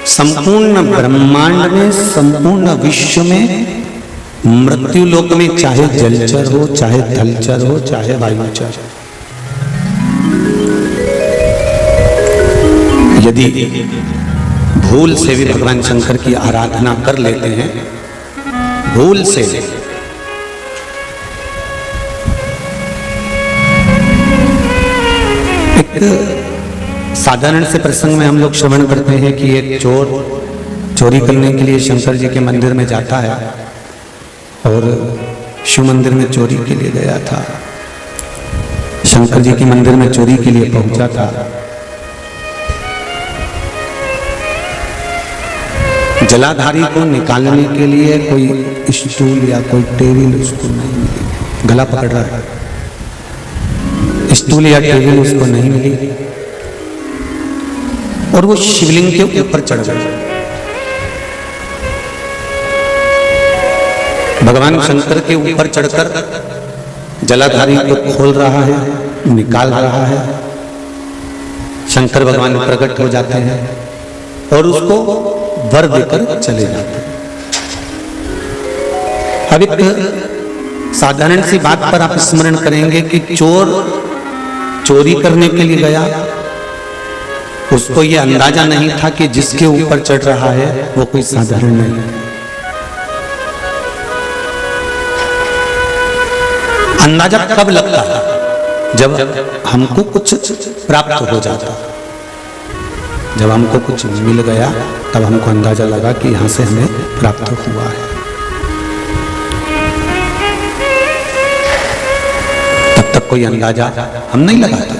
संपूर्ण ब्रह्मांड में, संपूर्ण विश्व में, मृत्यु लोक में, चाहे जलचर हो, चाहे थलचर हो, चाहे वायुचर, यदि भूल से भी भगवान शंकर की आराधना कर लेते हैं, भूल से, एक साधारण से प्रसंग में हम लोग श्रवण करते हैं कि एक चोर चोरी करने के लिए शंकर जी के मंदिर में जाता है और शिव मंदिर में चोरी के लिए गया था। शंकर जी के मंदिर में चोरी के लिए पहुंचा था। जलाधारी को निकालने के लिए कोई स्टूल या कोई टेबल उसको नहीं मिली, गला पकड़ रहा है, स्टूल या टेबल उसको नहीं मिली और वो शिवलिंग के ऊपर चढ़ गया। भगवान शंकर के ऊपर चढ़कर जलाधारी को खोल रहा है, निकाल रहा है। शंकर भगवान प्रकट हो जाते हैं और उसको वर देकर चले जाते हैं। अब एक साधारण सी बात पर आप स्मरण करेंगे कि चोर चोरी करने के लिए गया, उसको ये अंदाजा नहीं था कि जिसके ऊपर चढ़ रहा है वो कोई साधारण नहीं है। अंदाजा कब लगता है? जब हमको कुछ प्राप्त हो जाता, जब हमको कुछ मिल गया तब हमको अंदाजा लगा कि यहां से हमें प्राप्त हुआ है। तब तक कोई अंदाजा हम नहीं लगाते।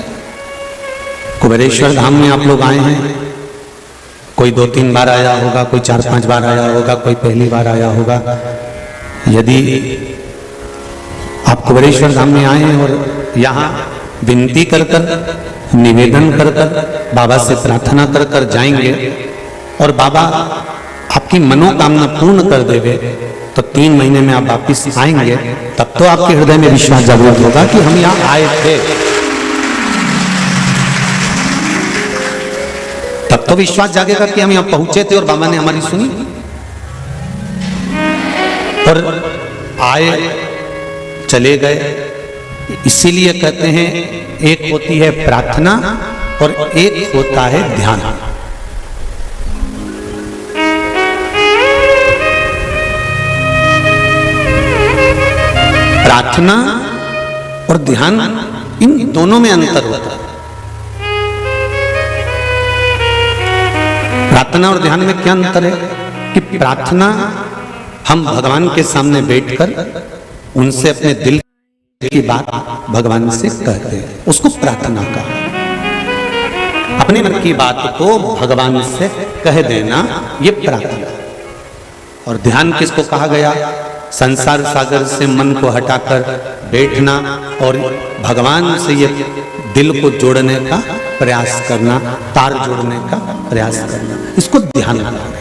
कुबेरेश्वर धाम में आप लोग आए हैं, कोई 2-3 बार आया होगा, कोई 4-5 बार आया होगा, कोई पहली बार आया होगा। यदि आप कुबेरेश्वर धाम में आए हैं और यहाँ विनती कर कर, निवेदन कर कर, बाबा से प्रार्थना कर कर जाएंगे और बाबा आपकी मनोकामना पूर्ण कर देवे, तो 3 महीने में आप वापिस आएंगे। तब तो आपके हृदय में विश्वास जागृत होगा कि हम यहाँ आए थे। तब तो विश्वास जागेगा कि हम यहाँ पहुंचे थे और बाबा ने हमारी सुनी। और आए चले गए, इसीलिए कहते हैं एक होती है प्रार्थना और एक होता है ध्यान। प्रार्थना और ध्यान, इन दोनों में अंतर होता है। प्रार्थना और ध्यान में क्या अंतर है कि प्रार्थना हम भगवान के सामने बैठकर उनसे अपने दिल की बात भगवान से कहते हैं, उसको प्रार्थना का। अपने मन की बात को भगवान से कह देना, ये प्रार्थना। और ध्यान किसको कहा गया? संसार सागर से मन को हटाकर बैठना और भगवान से ये दिल को जोड़ने का प्रयास करना, तार जोड़ने का प्रयास करना, इसको ध्यान करना।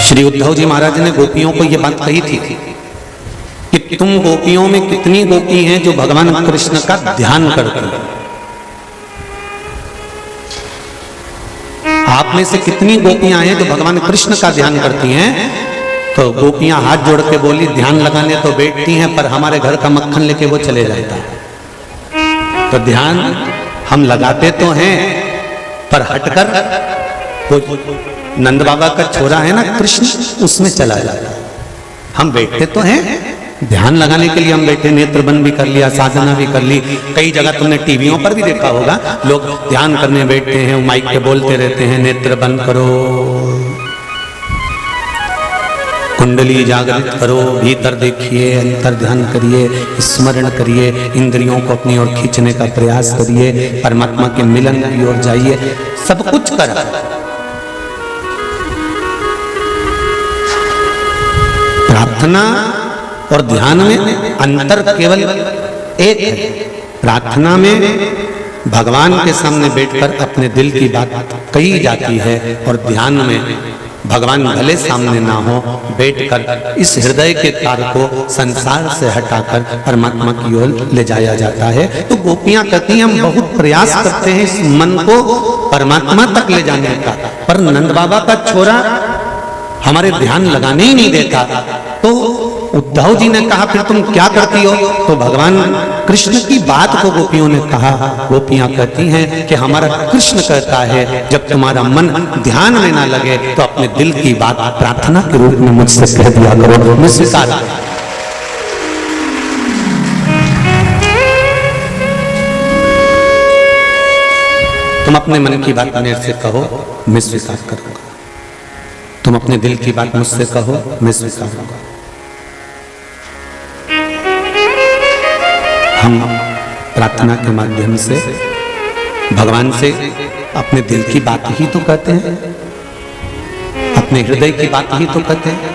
श्री उद्धव जी महाराज ने गोपियों को यह बात कही थी कि तुम गोपियों में कितनी गोपी हैं जो भगवान कृष्ण का ध्यान करती हैं? आप में से कितनी गोपियां हैं जो भगवान कृष्ण का ध्यान करती हैं? तो गोपियां हाथ जोड़ के बोली, ध्यान लगाने तो बैठती हैं पर हमारे घर का मक्खन लेके वो चले जाता है। तो ध्यान हम लगाते तो हैं पर हटकर, वो नंद बाबा का छोरा है ना कृष्ण, उसमें चला जाता है। हम बैठते तो हैं, ध्यान लगाने के लिए हम बैठे, नेत्र बंद भी कर लिया, साधना भी कर ली। कई जगह तुमने टीवियों पर भी देखा होगा, लोग ध्यान करने बैठते हैं, माइक पे बोलते रहते हैं, नेत्र बंद करो, कुंडली जागृत करो, भीतर देखिए, अंतर ध्यान करिए, स्मरण करिए, इंद्रियों को अपनी ओर खींचने का प्रयास करिए, परमात्मा के मिलन की ओर जाइए, सब कुछ करा। प्रार्थना और ध्यान में अंतर केवल एक है। प्रार्थना में भगवान के सामने बैठकर अपने दिल की बात कही जाती है और ध्यान में भगवान भले सामने ना हो, बैठकर इस हृदय के तार को संसार से हटाकर परमात्मा की ओर ले जाया जाता है। तो गोपियां कहती हैं हम बहुत प्रयास करते हैं इस मन को परमात्मा तक ले जाने का, पर नंद बाबा का छोरा हमारे ध्यान लगाने ही नहीं देता। तो उद्धव जी ने कहा फिर तुम क्या करती हो? तो भगवान कृष्ण की बात को गोपियों ने कहा। गोपियां कहती हैं कि हमारा कृष्ण कहता है जब तुम्हारा मन ध्यान में ना लगे तो अपने दिल की बात प्रार्थना के रूप में मुझसे कह दिया करो, मैं स्वीकार करूं। तुम अपने मन की बात मेरे से कहो, मैं स्वीकार करूंगा। तुम अपने दिल की बात मुझसे कहो, मैं स्वीकार करूंगा। हम प्रार्थना के माध्यम से भगवान से अपने दिल की बात ही तो कहते हैं, अपने हृदय की बात ही तो कहते हैं।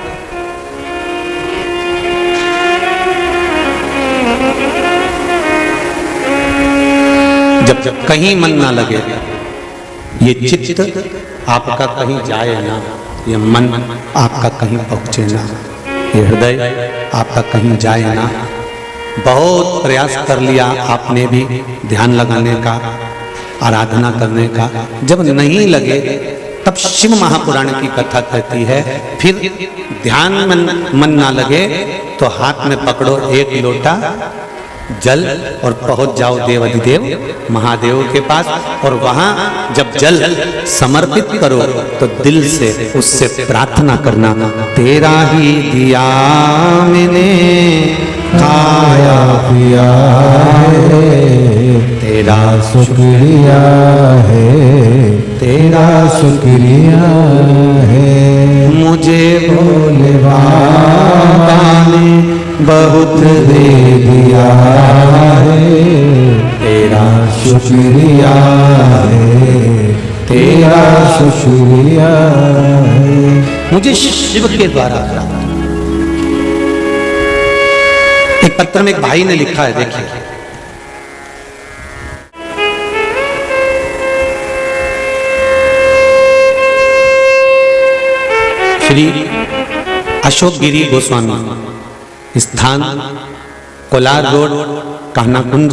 जब जब कहीं मन ना लगे, ये चित्त आपका कहीं जाए ना, ये मन आपका कहीं पहुंचे ना, ये हृदय आपका कहीं जाए ना। बहुत प्रयास कर लिया आपने भी ध्यान लगाने का, आराधना करने का, जब नहीं लगे तब शिव महापुराण की कथा कहती है फिर ध्यान मन ना लगे तो हाथ में पकड़ो एक लोटा जल और पहुंच जाओ देवाधिदेव महादेव के पास, और वहां जब जल समर्पित करो तो दिल से उससे प्रार्थना करना, तेरा ही दिया मैंने खाया पिया है, तेरा शुक्रिया है, तेरा शुक्रिया है, मुझे भोले बाबा ने बहुत दे दिया है, तेरा शुक्रिया है, तेरा शुक्रिया है, मुझे शिव के द्वारा। एक पत्र में एक भाई ने लिखा है, देखिए, श्री अशोक गिरी गोस्वामी, स्थान कोलार रोड, कहना कुंज,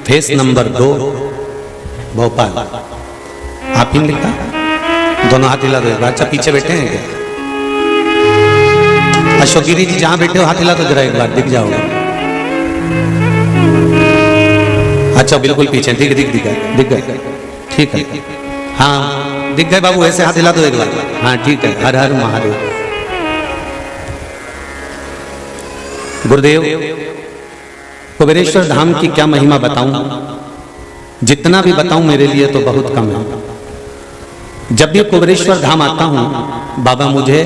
फेस नंबर 2, भोपाल। आप ही लिखा, दोनों हाथ हिला दो एक बार। अच्छा, पीछे बैठे हैं क्या? अशोक गिरी जी जहां बैठे हो हाथ हिला दो जरा एक बार, दिख जाओगे। अच्छा, बिल्कुल पीछे, दिख गए, ठीक है, हाँ दिख गए बाबू, ऐसे हाथ हिला दो एक बार। हाँ ठीक है, हर हर महादेव। गुरुदेव, कुबेरेश्वर धाम की क्या महिमा बताऊं, जितना भी बताऊं मेरे लिए तो बहुत कम है। जब भी कुबेरेश्वर धाम आता हूं बाबा मुझे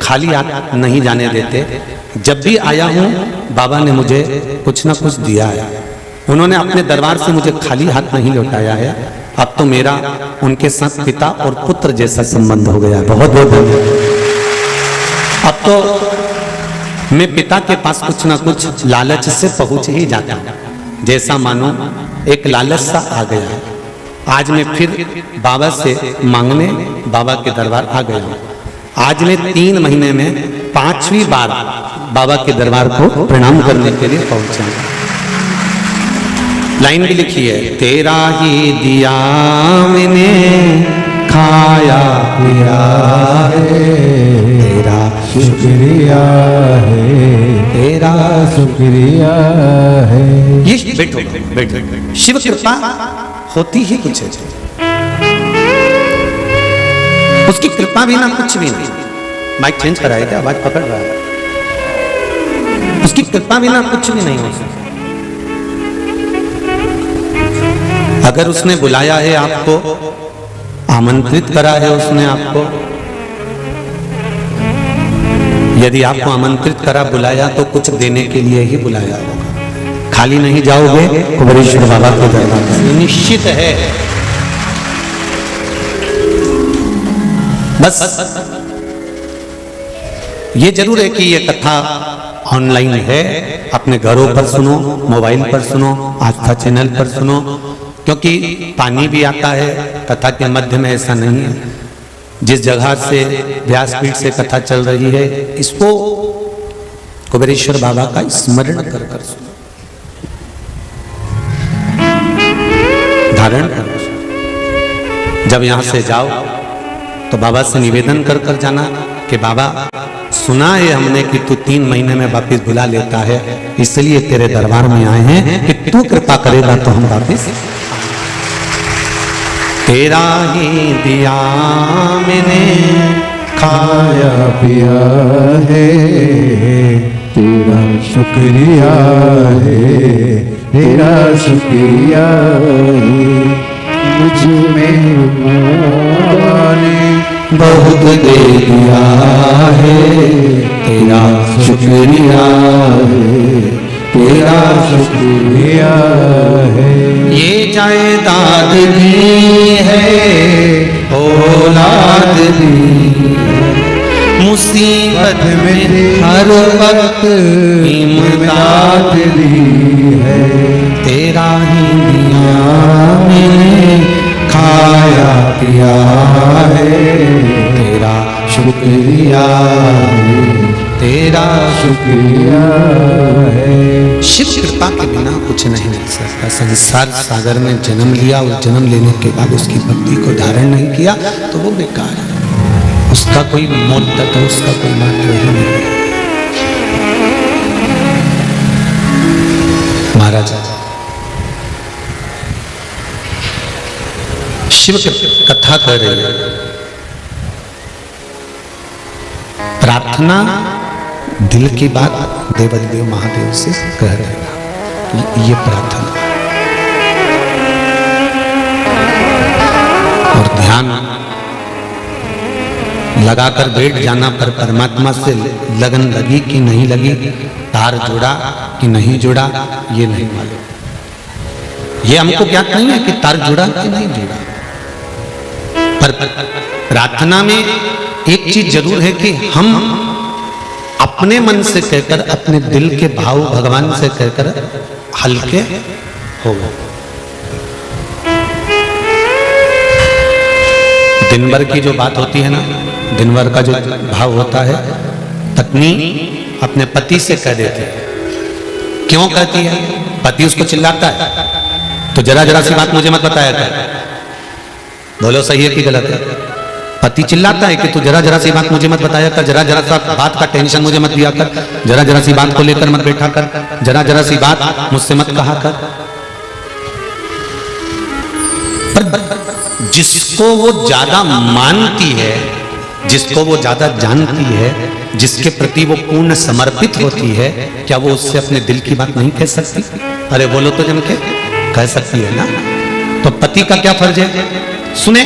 खाली हाथ नहीं जाने देते। जब भी आया हूं बाबा ने मुझे कुछ ना कुछ दिया है। उन्होंने अपने दरबार से मुझे खाली हाथ नहीं लौटाया है। अब तो मेरा उनके साथ पिता और पुत्र जैसा संबंध हो गया। बहुत बहुत धन्यवाद। अब तो मैं पिता के पास कुछ ना कुछ लालच से पहुंच ही जाता हूं, जैसा मानो एक लालच सा आ गया है। आज मैं फिर बाबा से मांगने बाबा के दरबार आ गया हूं। आज मैं 3 महीने में 5वीं बार बाबा के दरबार को प्रणाम करने के लिए पहुंचा। लाइन भी लिखी है, तेरा ही दिया मैंने खाया पिया है, तेरा शुक्रिया है, तेरा शुक्रिया है। ये बैठो बैठो, शिव कृपा होती ही कुछ है, उसकी कृपा बिना कुछ भी नहीं। माइक चेंज कराए क्या, आवाज पकड़ रहा है। उसकी कृपा बिना कुछ भी नहीं हो सकता। अगर उसने बुलाया है आपको, आमंत्रित करा है उसने आपको, यदि आपको आमंत्रित करा बुलाया तो कुछ देने के लिए ही बुलाया होगा। खाली नहीं जाओगे कुबेरेश्वर बाबा के दरबार में, निश्चित है। बस ये जरूर है कि ये कथा ऑनलाइन है, अपने घरों पर सुनो, मोबाइल पर सुनो, आस्था चैनल पर सुनो, क्योंकि पानी भी आता है कथा के मध्य में, ऐसा नहीं है। जिस जगह से व्यासपीठ से कथा चल रही है, इसको कुबेरेश्वर बाबा का स्मरण कर कर सुनो, धारण करो। जब यहां से जाओ तो बाबा से निवेदन कर कर जाना कि बाबा सुना है हमने कि तू 3 महीने में वापिस बुला लेता है, इसलिए तेरे दरबार में आए हैं कि तू कृपा करेगा तो हम वापिस। तेरा ही दिया मैंने खाया पिया है, तेरा शुक्रिया है, तेरा शुक्रिया है, मुझ में बहुत दे दिया है, तेरा शुक्रिया है, तेरा शुक्रिया है। ये जायदाद दी है, औलाद दी, मुसीबत में हर वक्त इमदाद दी है, तेरा ही दिया मैंने खाया पिया है, तेरा शुक्रिया है, तेरा शुक्रिया है। शिव कृपा के बिना कुछ नहीं मिल सकता। संसार सागर में जन्म लिया और जन्म लेने के बाद उसकी भक्ति को धारण नहीं किया तो वो बेकार है, उसका कोई मोल तक है, उसका कोई महत्व ही नहीं है। महाराज शिव कथा कर रही है, प्रार्थना दिल की बात देवदेव महादेव से कह देना, ये प्रार्थना। और ध्यान लगाकर बैठ जाना, पर परमात्मा से लगन लगी कि नहीं लगी, तार जुड़ा कि नहीं जुड़ा, ये नहीं मालूम। ये हमको ज्ञात नहीं है कि तार जुड़ा कि नहीं जुड़ा, पर प्रार्थना में एक चीज जरूर है कि हम अपने मन से कहकर, अपने दिल के भाव भगवान से कहकर हल्के हो गए। दिन भर की जो बात होती है ना, दिन भर का जो भाव होता है, पत्नी अपने पति से कह देती है। क्यों कहती है? पति उसको चिल्लाता है तो जरा जरा सी बात मुझे मत बताया कर। बोलो सही है कि गलत है? पति चिल्लाता है कि तू जरा जरा सी बात मुझे मत बताया कर, जरा जरा सा बात का टेंशन मुझे मत दिया कर, जरा जरा सी बात को लेकर मत बैठा कर, जरा जरा सी बात मुझसे मत कहा कर। पर जिसको वो ज्यादा मानती है, जिसको वो ज्यादा जानती है, जिसके प्रति वो पूर्ण समर्पित होती है, क्या वो उससे अपने दिल की बात नहीं कह सकती? अरे बोलो तो जम के कह सकती है ना। तो पति का क्या फर्ज है? सुने,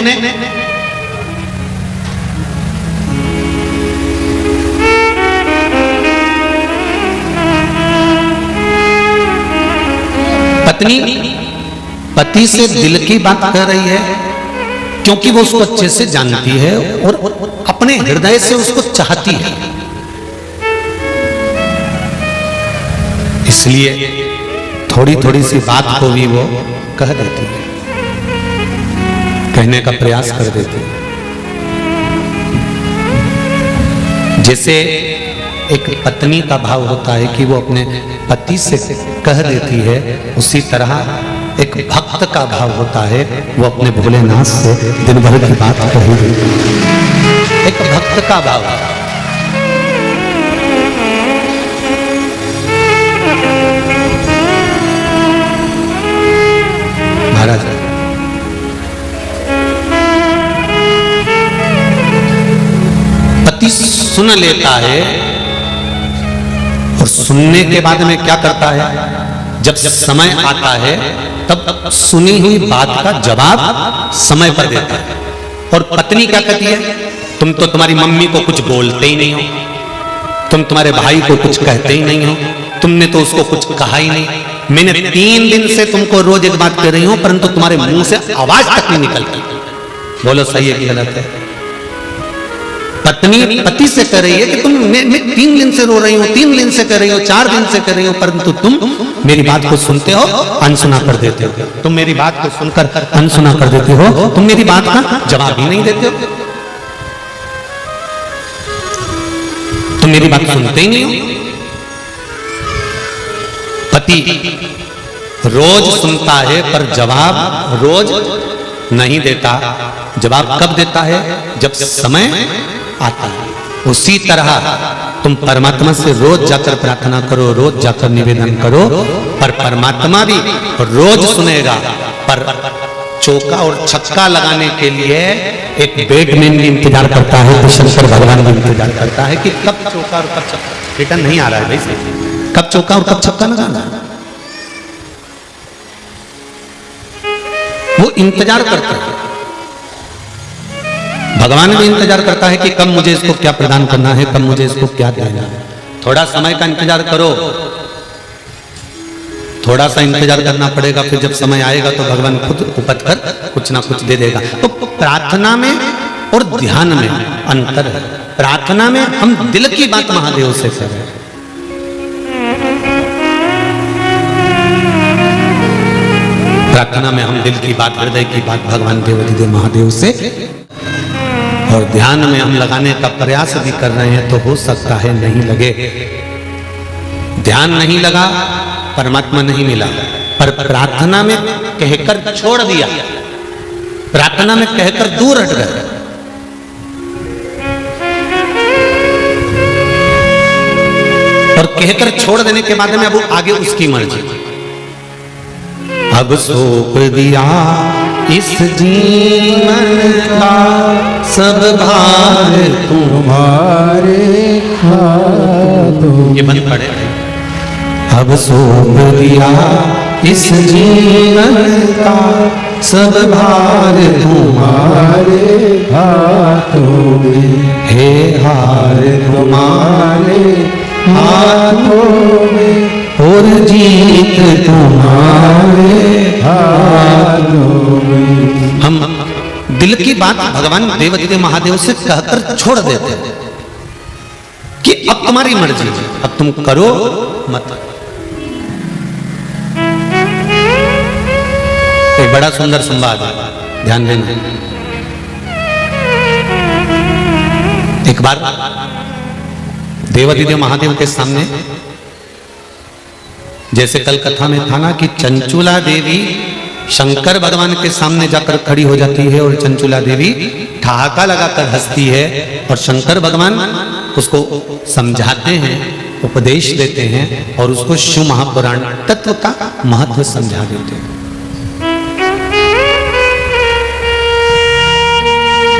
पत्नी पति से दिल की बात कर रही है क्योंकि वो उसको अच्छे से जानती है और अपने हृदय से उसको चाहती है, इसलिए थोड़ी थोड़ी सी बात को भी वो कह देती है, कहने का प्रयास कर देती है। जैसे एक पत्नी का भाव होता है कि वो अपने पति से कह देती है, उसी तरह एक भक्त का भाव होता है, वो अपने भोलेनाथ से दिन भर की बात कह देती है। एक भक्त का भाव। महाराज पति सुन लेता है और सुनने के बाद में क्या करता है, जब समय आता है तब सुनी हुई बात का जवाब समय पर देता है। और पत्नी क्या कहती है, तुम तो तुम्हारी मम्मी को कुछ बोलते ही नहीं हो, तुम तुम्हारे भाई को कुछ कहते ही नहीं हो, तुमने तो उसको कुछ कहा ही नहीं, मैंने 3 दिन से तुमको रोज एक बात कह रही हूं परंतु तुम्हारे मुंह से आवाज तक नहीं निकलती। बोलो सही है कि गलत है? पत्नी पति से कह रही है कि तुम मैं 3 दिन से रो रही हूं, 3 दिन से कह रही हो, 4 दिन से कह रही हो, परंतु तुम मेरी बात को सुनते हो, अनसुना कर देते हो। तुम मेरी बात को सुनकर अनसुना कर देते हो, तुम मेरी बात का जवाब ही नहीं देते हो। मेरी बात सुनते ही नहीं हो। पति रोज सुनता है पर जवाब रोज नहीं देता। जवाब कब देता है? जब समय आता है। उसी तरह तुम परमात्मा से रोज जाकर प्रार्थना करो, रोज जाकर निवेदन करो, पर परमात्मा भी रोज सुनेगा। पर चौका और छक्का लगाने के लिए एक बैटमैन भी इंतजार करता है, तो शंकर भगवान भी इंतजार करता है कि कब चौका और कब छक्का। रिटर्न नहीं आ रहा है भाई से, कब चौका और कब छक्का लगाना। वो इंतजार करता है। भगवान भी इंतजार करता है कि कब मुझे इसको क्या प्रदान करना है, कब मुझे इसको क्या देना है। थोड़ा समय का इंतजार करो, थोड़ा सा इंतजार करना पड़ेगा, फिर जब समय आएगा तो भगवान खुद उपत कर कुछ ना कुछ दे देगा। तो प्रार्थना में और ध्यान में अंतर है। प्रार्थना में हम दिल की बात महादेव से कर रहे हैं, प्रार्थना में हम दिल की बात, हृदय की बात भगवान देवाधिदेव महादेव से, और ध्यान में हम लगाने का प्रयास भी कर रहे हैं तो हो सकता है नहीं लगे। ध्यान नहीं लगा, परमात्मा नहीं मिला, पर प्रार्थना में कहकर छोड़ दिया, प्रार्थना में कहकर दूर हट गए। और कहकर छोड़ देने के बाद में अब आगे उसकी मर्जी। अब सौंप दिया इस जीवन का सब भार तुम्हारे हाथों। ये बंद पड़े। अब सौंप दिया इस जीवन का सब भार तुम्हारे हाथों में, हे हार तुम्हारे हाथों में, और जीत तुम्हारे हाथों में। हम दिल की बात भगवान देवाधिदेव महादेव से कहकर छोड़ देते हैं कि अब तुम्हारी मर्जी, अब तुम करो मत। एक बड़ा सुंदर संवाद है, ध्यान देना। एक बार देवाधिदेव महादेव के सामने, जैसे कल कथा में था ना कि चंचुला देवी शंकर भगवान के सामने जाकर खड़ी हो जाती है और चंचुला देवी ठहाका लगाकर हंसती है, और शंकर भगवान उसको समझाते हैं, उपदेश देते हैं और उसको शिव महापुराण तत्व का महत्व समझा देते हैं।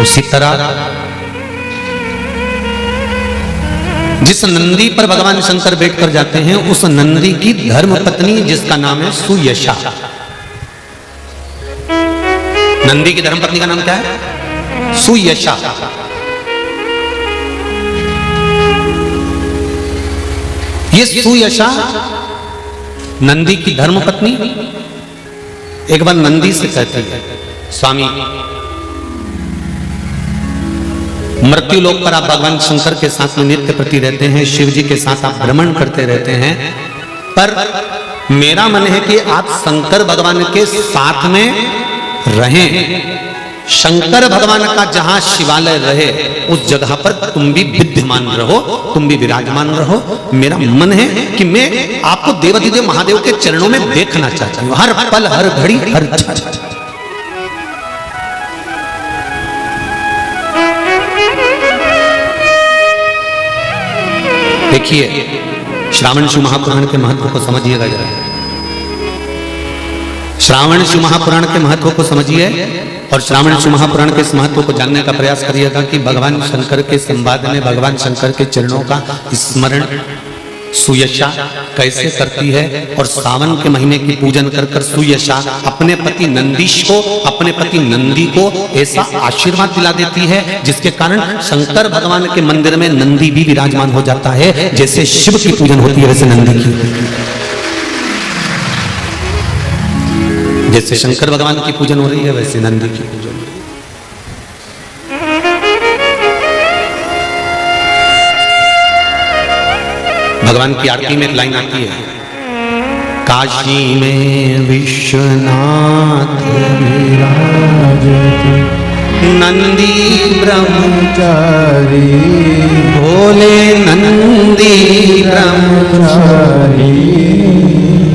उसी तरह जिस नंदी पर भगवान शंकर बैठकर जाते हैं, उस नंदी की धर्म पत्नी जिसका नाम है सुयशा। नंदी की धर्म पत्नी का नाम क्या है? सुयशा। ये सुयशा नंदी की धर्म पत्नी एक बार नंदी से कहती है, स्वामी मृत्यु लोक पर आप भगवान शंकर के साथ में नित्य प्रति रहते हैं, शिव जी के साथ आप भ्रमण करते रहते हैं, पर मेरा मन है कि आप शंकर भगवान के साथ में रहें। शंकर भगवान का जहां शिवालय रहे उस जगह पर तुम भी विद्यमान रहो, तुम भी विराजमान रहो। मेरा मन है कि मैं आपको देवाधिदेव महादेव के चरणों में देखना चाहता हूं, हर पल, हर घड़ी, हर क्षण। देखिए, श्रावण शिव महापुराण के महत्व को समझिएगा जरा। श्रावण शिव महापुराण के महत्व को समझिए और श्रावण शिव महापुराण के इस महत्व को जानने का प्रयास करिएगा कि भगवान शंकर के संवाद में भगवान शंकर के चरणों का स्मरण सुयशा कैसे करती है, और सावन के महीने की पूजन कर कर सुयशा अपने पति नंदीश को, अपने पति नंदी को ऐसा आशीर्वाद दिला देती है जिसके कारण शंकर भगवान के मंदिर में नंदी भी विराजमान हो जाता है। जैसे शिव की पूजन होती है वैसे नंदी की, जैसे शंकर भगवान की पूजन हो रही है वैसे नंदी की पूजन। भगवान की आरती में एक लाइन आती है, काशी में विश्वनाथ विराजते नंदी ब्रह्मचारी भोले नंदी ब्रह्मचारी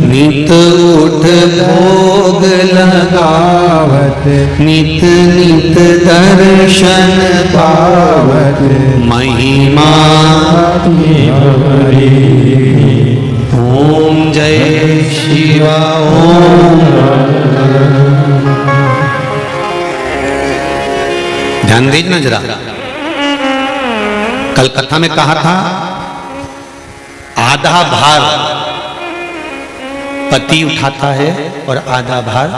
नित उठ भोग लगावत नित नित दर्शन पावत महिमा हरि। ओम जय शिवा ओम। ध्यान दीजिए जरा, कल कथा में कहा था आधा भार पति उठाता है और आधा भार,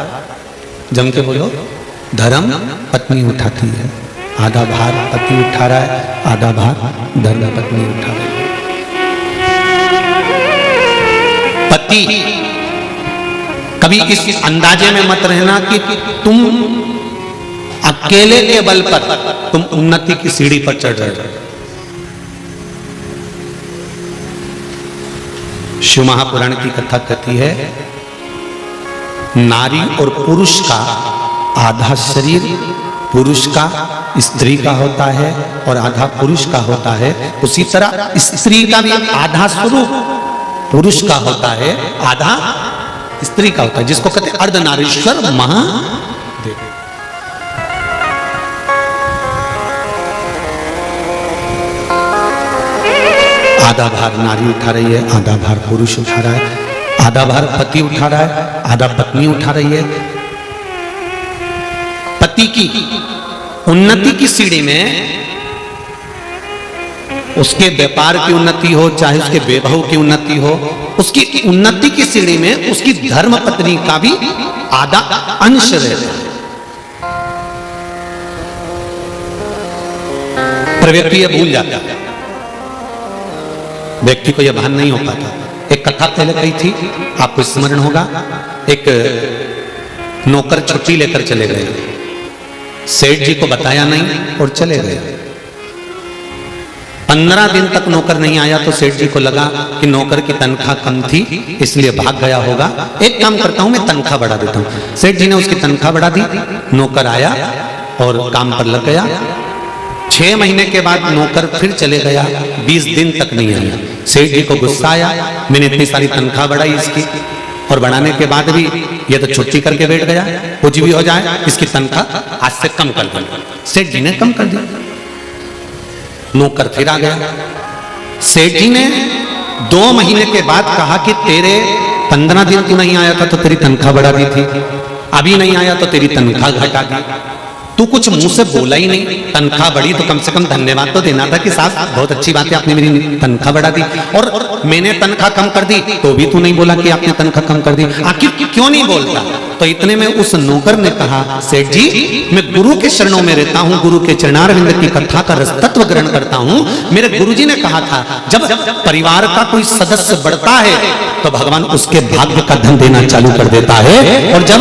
जम के बोलो, धर्म पत्नी उठाती है। आधा भार पति उठा रहा है, आधा भार धर्म पत्नी उठा रही है। पति कभी इस अंदाजे में मत रहना कि तुम अकेले के बल पर तुम उन्नति की सीढ़ी पर चढ़ रहे हो। शिव महापुराण की कथा कहती है नारी और पुरुष का आधा शरीर पुरुष का स्त्री का होता है और आधा पुरुष का होता है। उसी तरह स्त्री का भी आधा स्वरूप पुरुष का होता है, आधा स्त्री का होता है, जिसको कहते हैं अर्धनारीश्वर महादेव। आधा भार नारी उठा रही है, आधा भार पुरुष उठा रहा है, आधा भार पति उठा रहा है, आधा पत्नी उठा रही है। पति की उन्नति की सीढ़ी में उसके व्यापार की उन्नति हो, चाहे उसके वैभव की उन्नति हो, उसकी उन्नति की सीढ़ी में उसकी धर्म पत्नी का भी आधा अंश रहता है। पर व्यक्ति यह भूल जाता है, व्यक्ति को यह भान नहीं हो पाता। एक कथा पहले कही थी, आपको स्मरण होगा, एक नौकर छुट्टी लेकर चले गए, सेठ जी को बताया नहीं और चले गए। 15 दिन तक नौकर नहीं आया तो सेठ जी को लगा कि नौकर की तनख्वाह कम थी इसलिए भाग गया होगा। एक काम करता हूं, मैं तनख्वाह बढ़ा देता हूं। सेठ जी ने उसकी तनख्वाह बढ़ा दी, नौकर आया और काम पर लग गया। 6 महीने के बाद नौकर फिर चले गया, 20 दिन तक नहीं आया। सेठ जी को गुस्सा आया, मैंने इतनी सारी तनख्वाह बढ़ाई इसकी और बढ़ाने के बाद भी ये तो छुट्टी करके बैठ गया, कुछ भी हो जाए इसकी तनख्वाह आज से कम कर दो। सेठ जी ने कम कर दी, नौकर फिर आ गया। सेठ जी ने 2 महीने के बाद कहा कि तेरे 15 दिन तू नहीं आया था तो तेरी तनख्वाह बढ़ा दी थी, अभी नहीं आया तो तेरी तनख्वाह घटा दी। तू कुछ मुंह से बोला ही नहीं, तनख्वाह बढ़ी तो कम से कम धन्यवाद तो देना था कि साहब बहुत अच्छी बात है आपने मेरी तनख्वाह बढ़ा दी, और मैंने तनख्वाह कम कर दी तो भी तू नहीं बोला कि आपने तनख्वाह कम कर दी। आखिर क्यों नहीं बोलता? तो इतने में उस नौकर ने कहा, सेठ जी मैं गुरु के शरणों में रहता हूँ, गुरु के चरणारविंद की कथा का रस तत्व ग्रहण करता हूँ। मेरे गुरुजी ने कहा था जब परिवार का कोई सदस्य बढ़ता है तो भगवान उसके भाग्य का धन देना चालू कर देता है, और जब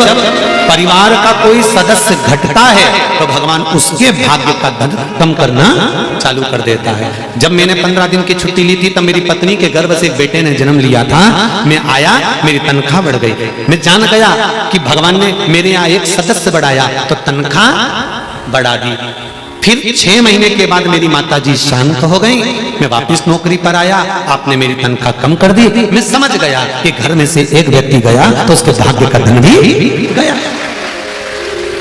परिवार का कोई सदस्य घटता है तो भगवान उसके भाग्य का धन कम करना चालू कर देता है। जब मैंने 15 दिन की छुट्टी ली थी तब मेरी पत्नी के गर्भ से एक बेटे ने जन्म लिया था। मैं आया, मेरी तनख्वाह बढ़ गई। मैं जान गया कि भगवान ने मेरे यहाँ एक सदस्य बढ़ाया तो तनख्वाह बढ़ा दी। फिर 6 महीने के बाद मेरी माताजी शांत हो गई, मैं वापस नौकरी पर आया, आपने मेरी तनख्वाह कम कर दी। मैं समझ गया कि घर में से एक व्यक्ति गया तो उसके भाग्य का धन भी गया।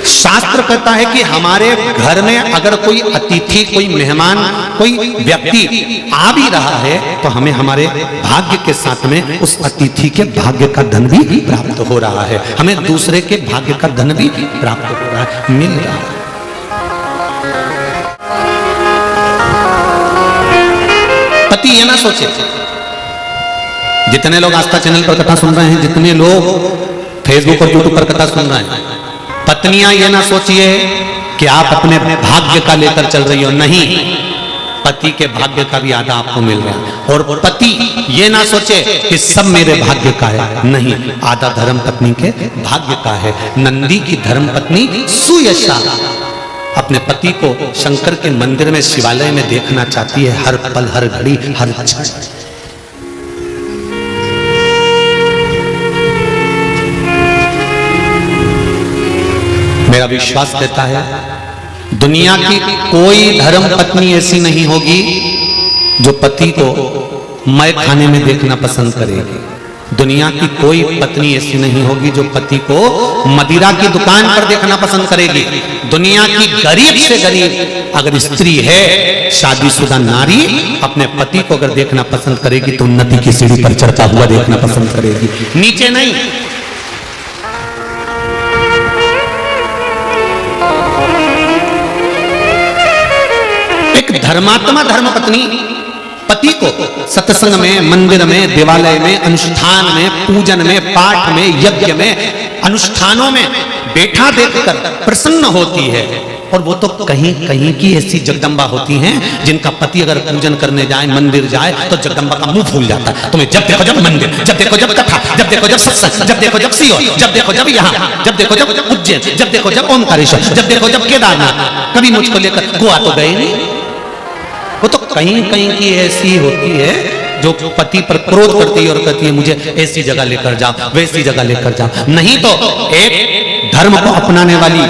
शास्त्र कहता है कि हमारे घर में अगर कोई अतिथि, कोई मेहमान, कोई व्यक्ति आ भी रहा है तो हमें हमारे भाग्य के साथ में उस अतिथि के भाग्य का धन भी प्राप्त हो रहा है, हमें दूसरे के भाग्य का धन भी प्राप्त हो रहा है, मिल रहा है। पति ये ना सोचे, जितने लोग आस्था चैनल पर कथा सुन रहे हैं, जितने लोग फेसबुक और यूट्यूब पर कथा सुन रहे हैं, पत्नियां ये ना सोचिए कि आप अपने भाग्य का लेकर चल रही हो, नहीं, पति के भाग्य का भी आधा आपको मिल रहा है। और पति ये ना सोचे कि सब मेरे भाग्य का है, नहीं, आधा धर्म पत्नी के भाग्य का है। नंदी की धर्म पत्नी सुयशा अपने पति को शंकर के मंदिर में, शिवालय में देखना चाहती है, हर पल, हर घड़ी, हर क्षण। मेरा विश्वास कहता है दुनिया की कोई धर्म पत्नी ऐसी नहीं होगी जो पति को मय खाने में देखना पसंद करेगी। दुनिया की कोई पत्नी ऐसी नहीं होगी जो पति को मदिरा की दुकान पर देखना पसंद करेगी। दुनिया की गरीब से गरीब अगर स्त्री है, शादीशुदा नारी अपने पति को अगर देखना पसंद करेगी तो उन्नति की सीढ़ी पर चढ़ता हुआ देखना पसंद करेगी, नीचे नहीं। एक धर्मात्मा धर्मपत्नी पति को सत्संग में, मंदिर में, देवालय में, अनुष्ठान में, पूजन में, पाठ में, यज्ञ में, अनुष्ठानों में बैठा देखकर प्रसन्न होती है। और वो तो कहीं कहीं की ऐसी जगदम्बा होती हैं जिनका पति अगर पूजन करने जाए, मंदिर जाए तो जगदम्बा का मुंह फूल जाता है। तुम्हें जब देखो जब मंदिर, जब देखो जब कथा, जब देखो जब सत्संग, जब देखो जब सीओ, जब देखो जब यहाँ, जब देखो जब उज्जैन, जब देखो जब ओमकारेश्वर, जब देखो जब केदारनाथ। कभी मुझको लेकर गोवा तो गए नहीं। वो तो कहीं कहीं की ऐसी होती है जो पति पर क्रोध करती है और कहती है मुझे ऐसी जगह लेकर जाओ, वैसी जगह लेकर जाओ। नहीं तो एक धर्म को अपनाने वाली,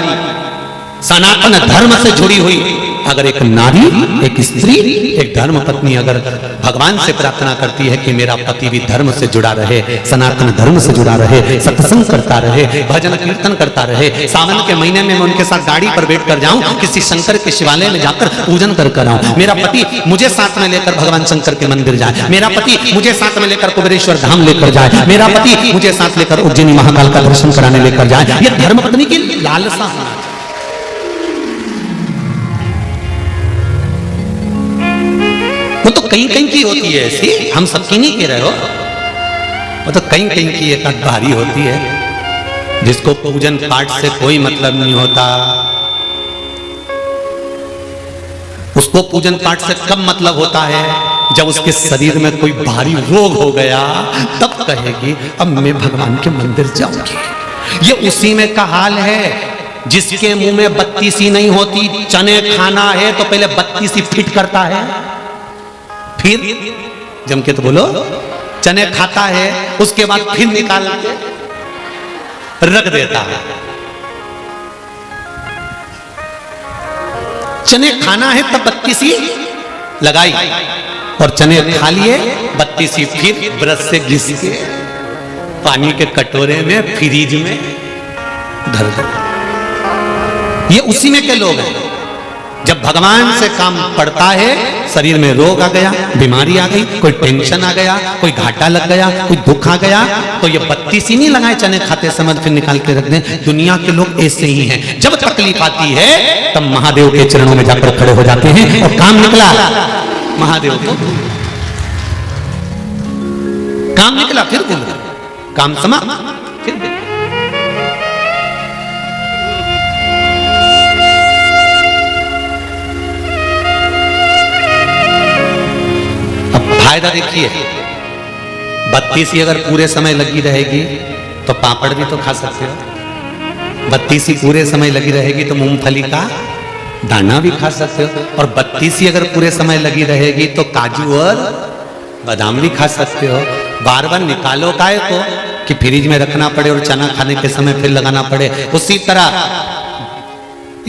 सनातन धर्म से जुड़ी हुई अगर एक नारी, एक स्त्री, एक धर्म पत्नी अगर भगवान से प्रार्थना करती है कि मेरा पति भी धर्म से जुड़ा रहे, सनातन धर्म से जुड़ा रहे, सत्संग करता रहे, भजन कीर्तन करता रहे, सावन के महीने में मैं उनके साथ गाड़ी पर बैठ कर जाऊं, किसी शंकर के शिवालय में जाकर पूजन कर आऊं, मेरा पति मुझे साथ में लेकर भगवान शंकर के मंदिर जाए, मेरा पति मुझे साथ में लेकर कुबेरेश्वर धाम लेकर जाए, मेरा पति मुझे साथ लेकर उज्जैनी महाकाल का दर्शन कराने लेकर जाए, यह धर्म पत्नी की लालसा होना चाहिए। वो तो कहीं कहीं की होती है ऐसी, हम सबकी नहीं कह रहे हो। वो तो कहीं कहीं की एक भारी होती है जिसको पूजन पाठ से कोई मतलब नहीं होता। उसको पूजन पाठ से कब मतलब होता है? जब उसके शरीर में कोई भारी रोग हो गया तब कहेगी अब मैं भगवान के मंदिर जाऊंगी। ये उसी में का हाल है जिसके मुंह में बत्तीसी नहीं होती। चने खाना है तो पहले बत्तीसी फिट करता है, फिर जम के तो बोलो, चने खाता है उसके बाद फिर निकाल के रख देता है। चने खाना है तब बत्तीसी लगाई और चने खा लिए, बत्तीसी फिर ब्रश से घिस के पानी के कटोरे में फ्रिज में धर दो। ये उसी में के लोग हैं। जब भगवान से काम पड़ता है, शरीर में रोग आ गया, बीमारी आ गई, कोई टेंशन आ गया, कोई घाटा लग गया, कोई दुख आ गया, तो ये बत्तीसी नहीं लगाए चने खाते समय फिर निकाल के रख दें। दुनिया के लोग ऐसे ही हैं। जब तकलीफ आती है तब महादेव के चरणों में जाकर खड़े हो जाते हैं और काम निकला महादेव को, काम निकला फिर बोल काम समाप्त, फिर फायदा देखिए। बत्तीसी अगर पूरे समय लगी रहेगी तो पापड़ भी तो खा सकते हो, बत्तीसी पूरे समय लगी रहेगी तो मूंगफली का दाना भी खा सकते हो, और बत्तीसी अगर पूरे समय लगी रहेगी तो काजू और बादाम भी खा सकते हो। बार बार निकालो काहे को कि फ्रिज में रखना पड़े और चना खाने के समय फिर लगाना पड़े। उसी तरह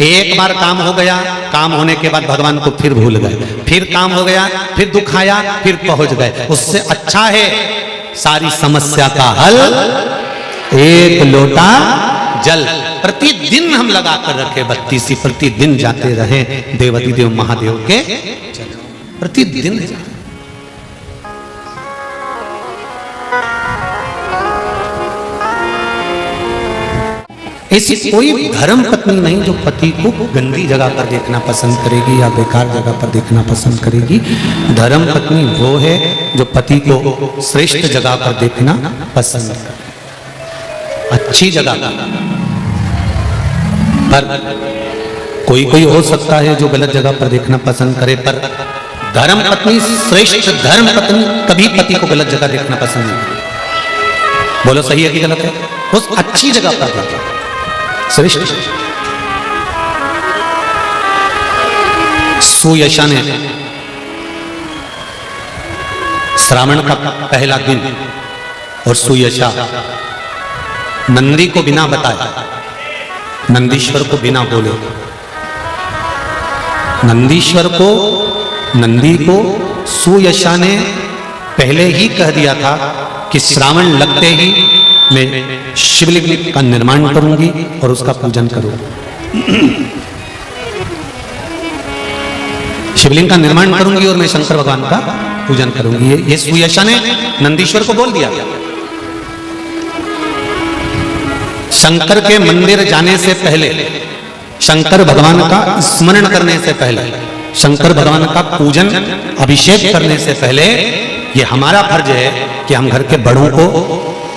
एक बार काम हो गया, काम होने के बाद भगवान को फिर भूल गए, फिर काम हो गया, फिर दुख आया, फिर पहुंच गए। उससे अच्छा है सारी समस्या का हल एक लोटा जल प्रतिदिन हम लगा कर रखे, बत्तीसी प्रतिदिन जाते रहे देवाधिदेव महादेव के प्रतिदिन। ऐसी कोई धर्म पत्नी नहीं जो पति को गंदी जगह पर देखना पसंद करेगी या बेकार जगह पर देखना पसंद करेगी। धर्म पत्नी वो है जो पति को श्रेष्ठ जगह पर देखना पसंद करे, अच्छी जगह पर। कोई कोई हो सकता है जो गलत जगह पर देखना पसंद करे, पर धर्म पत्नी, श्रेष्ठ धर्म पत्नी कभी पति को गलत जगह देखना पसंद नहीं करे। बोलो सही है कि गलत है? उस अच्छी जगह पर देखा श्रेष्ठ। सुयशा ने श्रावण का पहला दिन और सुयशा नंदी को बिना बताए, नंदीश्वर को बिना बोले नंदीश्वर को, नंदी को सुयशा ने पहले ही कह दिया था कि श्रावण लगते ही मैं शिवलिंग का निर्माण करूंगी और उसका पूजन करूंगी। शिवलिंग का निर्माण करूंगी और मैं शंकर भगवान का पूजन करूंगी। ये सुयशा ने नंदीश्वर को बोल दिया। शंकर के मंदिर जाने से पहले, शंकर भगवान का स्मरण करने से पहले, शंकर भगवान का पूजन अभिषेक करने से पहले ये हमारा फर्ज है कि हम घर के बड़ों को,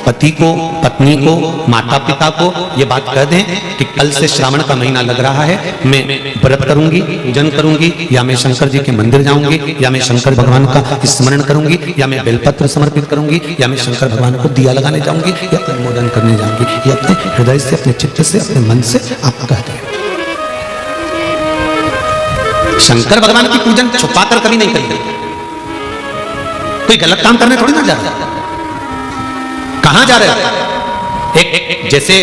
पति को, पत्नी को, माता पिता को ये बात कह दें कि कल से श्रावण का महीना लग रहा है, मैं व्रत करूंगी, पूजन करूंगी, या मैं शंकर जी के मंदिर जाऊंगी, या मैं शंकर भगवान का स्मरण करूंगी, या मैं बेलपत्र समर्पित करूंगी, या मैं शंकर भगवान को दिया लगाने जाऊंगी, या अनुमोदन करने जाऊंगी। ये अपने हृदय से, अपने चित्त से, अपने मन से आप कह दें। शंकर भगवान की पूजन छुपाकर कभी नहीं करेंगे। कोई गलत काम करने थोड़ी ना जा रहा। कहां जा रहे हैं? एक जैसे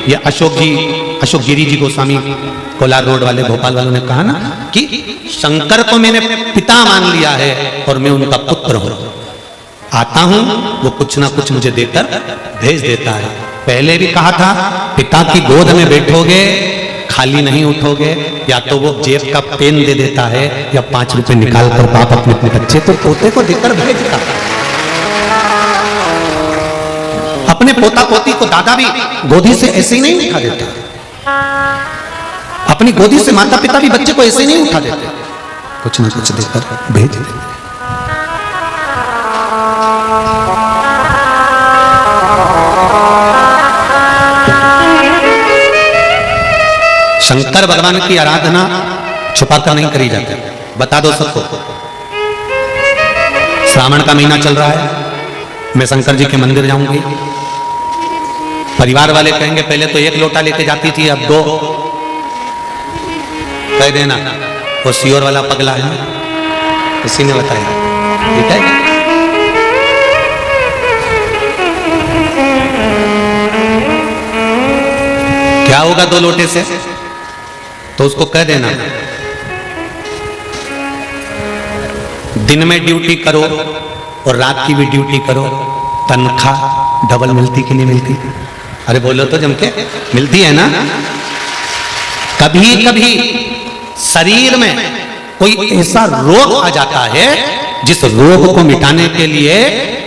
ये अशोक गिरी जी गोस्वामी कोलार रोड वाले, भोपाल वालों ने कहा ना कि शंकर को मैंने पिता मान लिया है और मैं उनका पुत्र हूं। आता हूं, वो कुछ ना कुछ मुझे देकर भेज देता है। पहले भी कहा था, पिता की गोद में बैठोगे खाली नहीं उठोगे, या तो वो जेब का पेन दे देता है या 5 रुपए निकाल कर बाप अपने बच्चे को, पोते को देकर भेजता। अपने पोता पोती को दादा भी गोदी से ऐसे ही नहीं उठा देता। अपनी गोदी से माता पिता भी बच्चे को ऐसे ही नहीं उठा देते, कुछ ना कुछ देकर भेज देते। शंकर भगवान की आराधना छुपाकर नहीं करी जाती। बता दो सबको, श्रावण का महीना चल रहा है, मैं शंकर जी के मंदिर जाऊंगी। परिवार वाले कहेंगे पहले तो 1 लोटा लेके जाती थी, अब 2। कह देना वो सियोर वाला पगला है, इसी ने बताया। ठीक है, क्या होगा 2 लोटे से? तो उसको कह देना दिन में ड्यूटी करो और रात की भी ड्यूटी करो, तनख्वाह डबल मिलती कि नहीं मिलती? अरे बोलो तो जम के, मिलती है ना। कभी कभी शरीर में कोई ऐसा रोग आ जाता है जिस रोग को मिटाने के लिए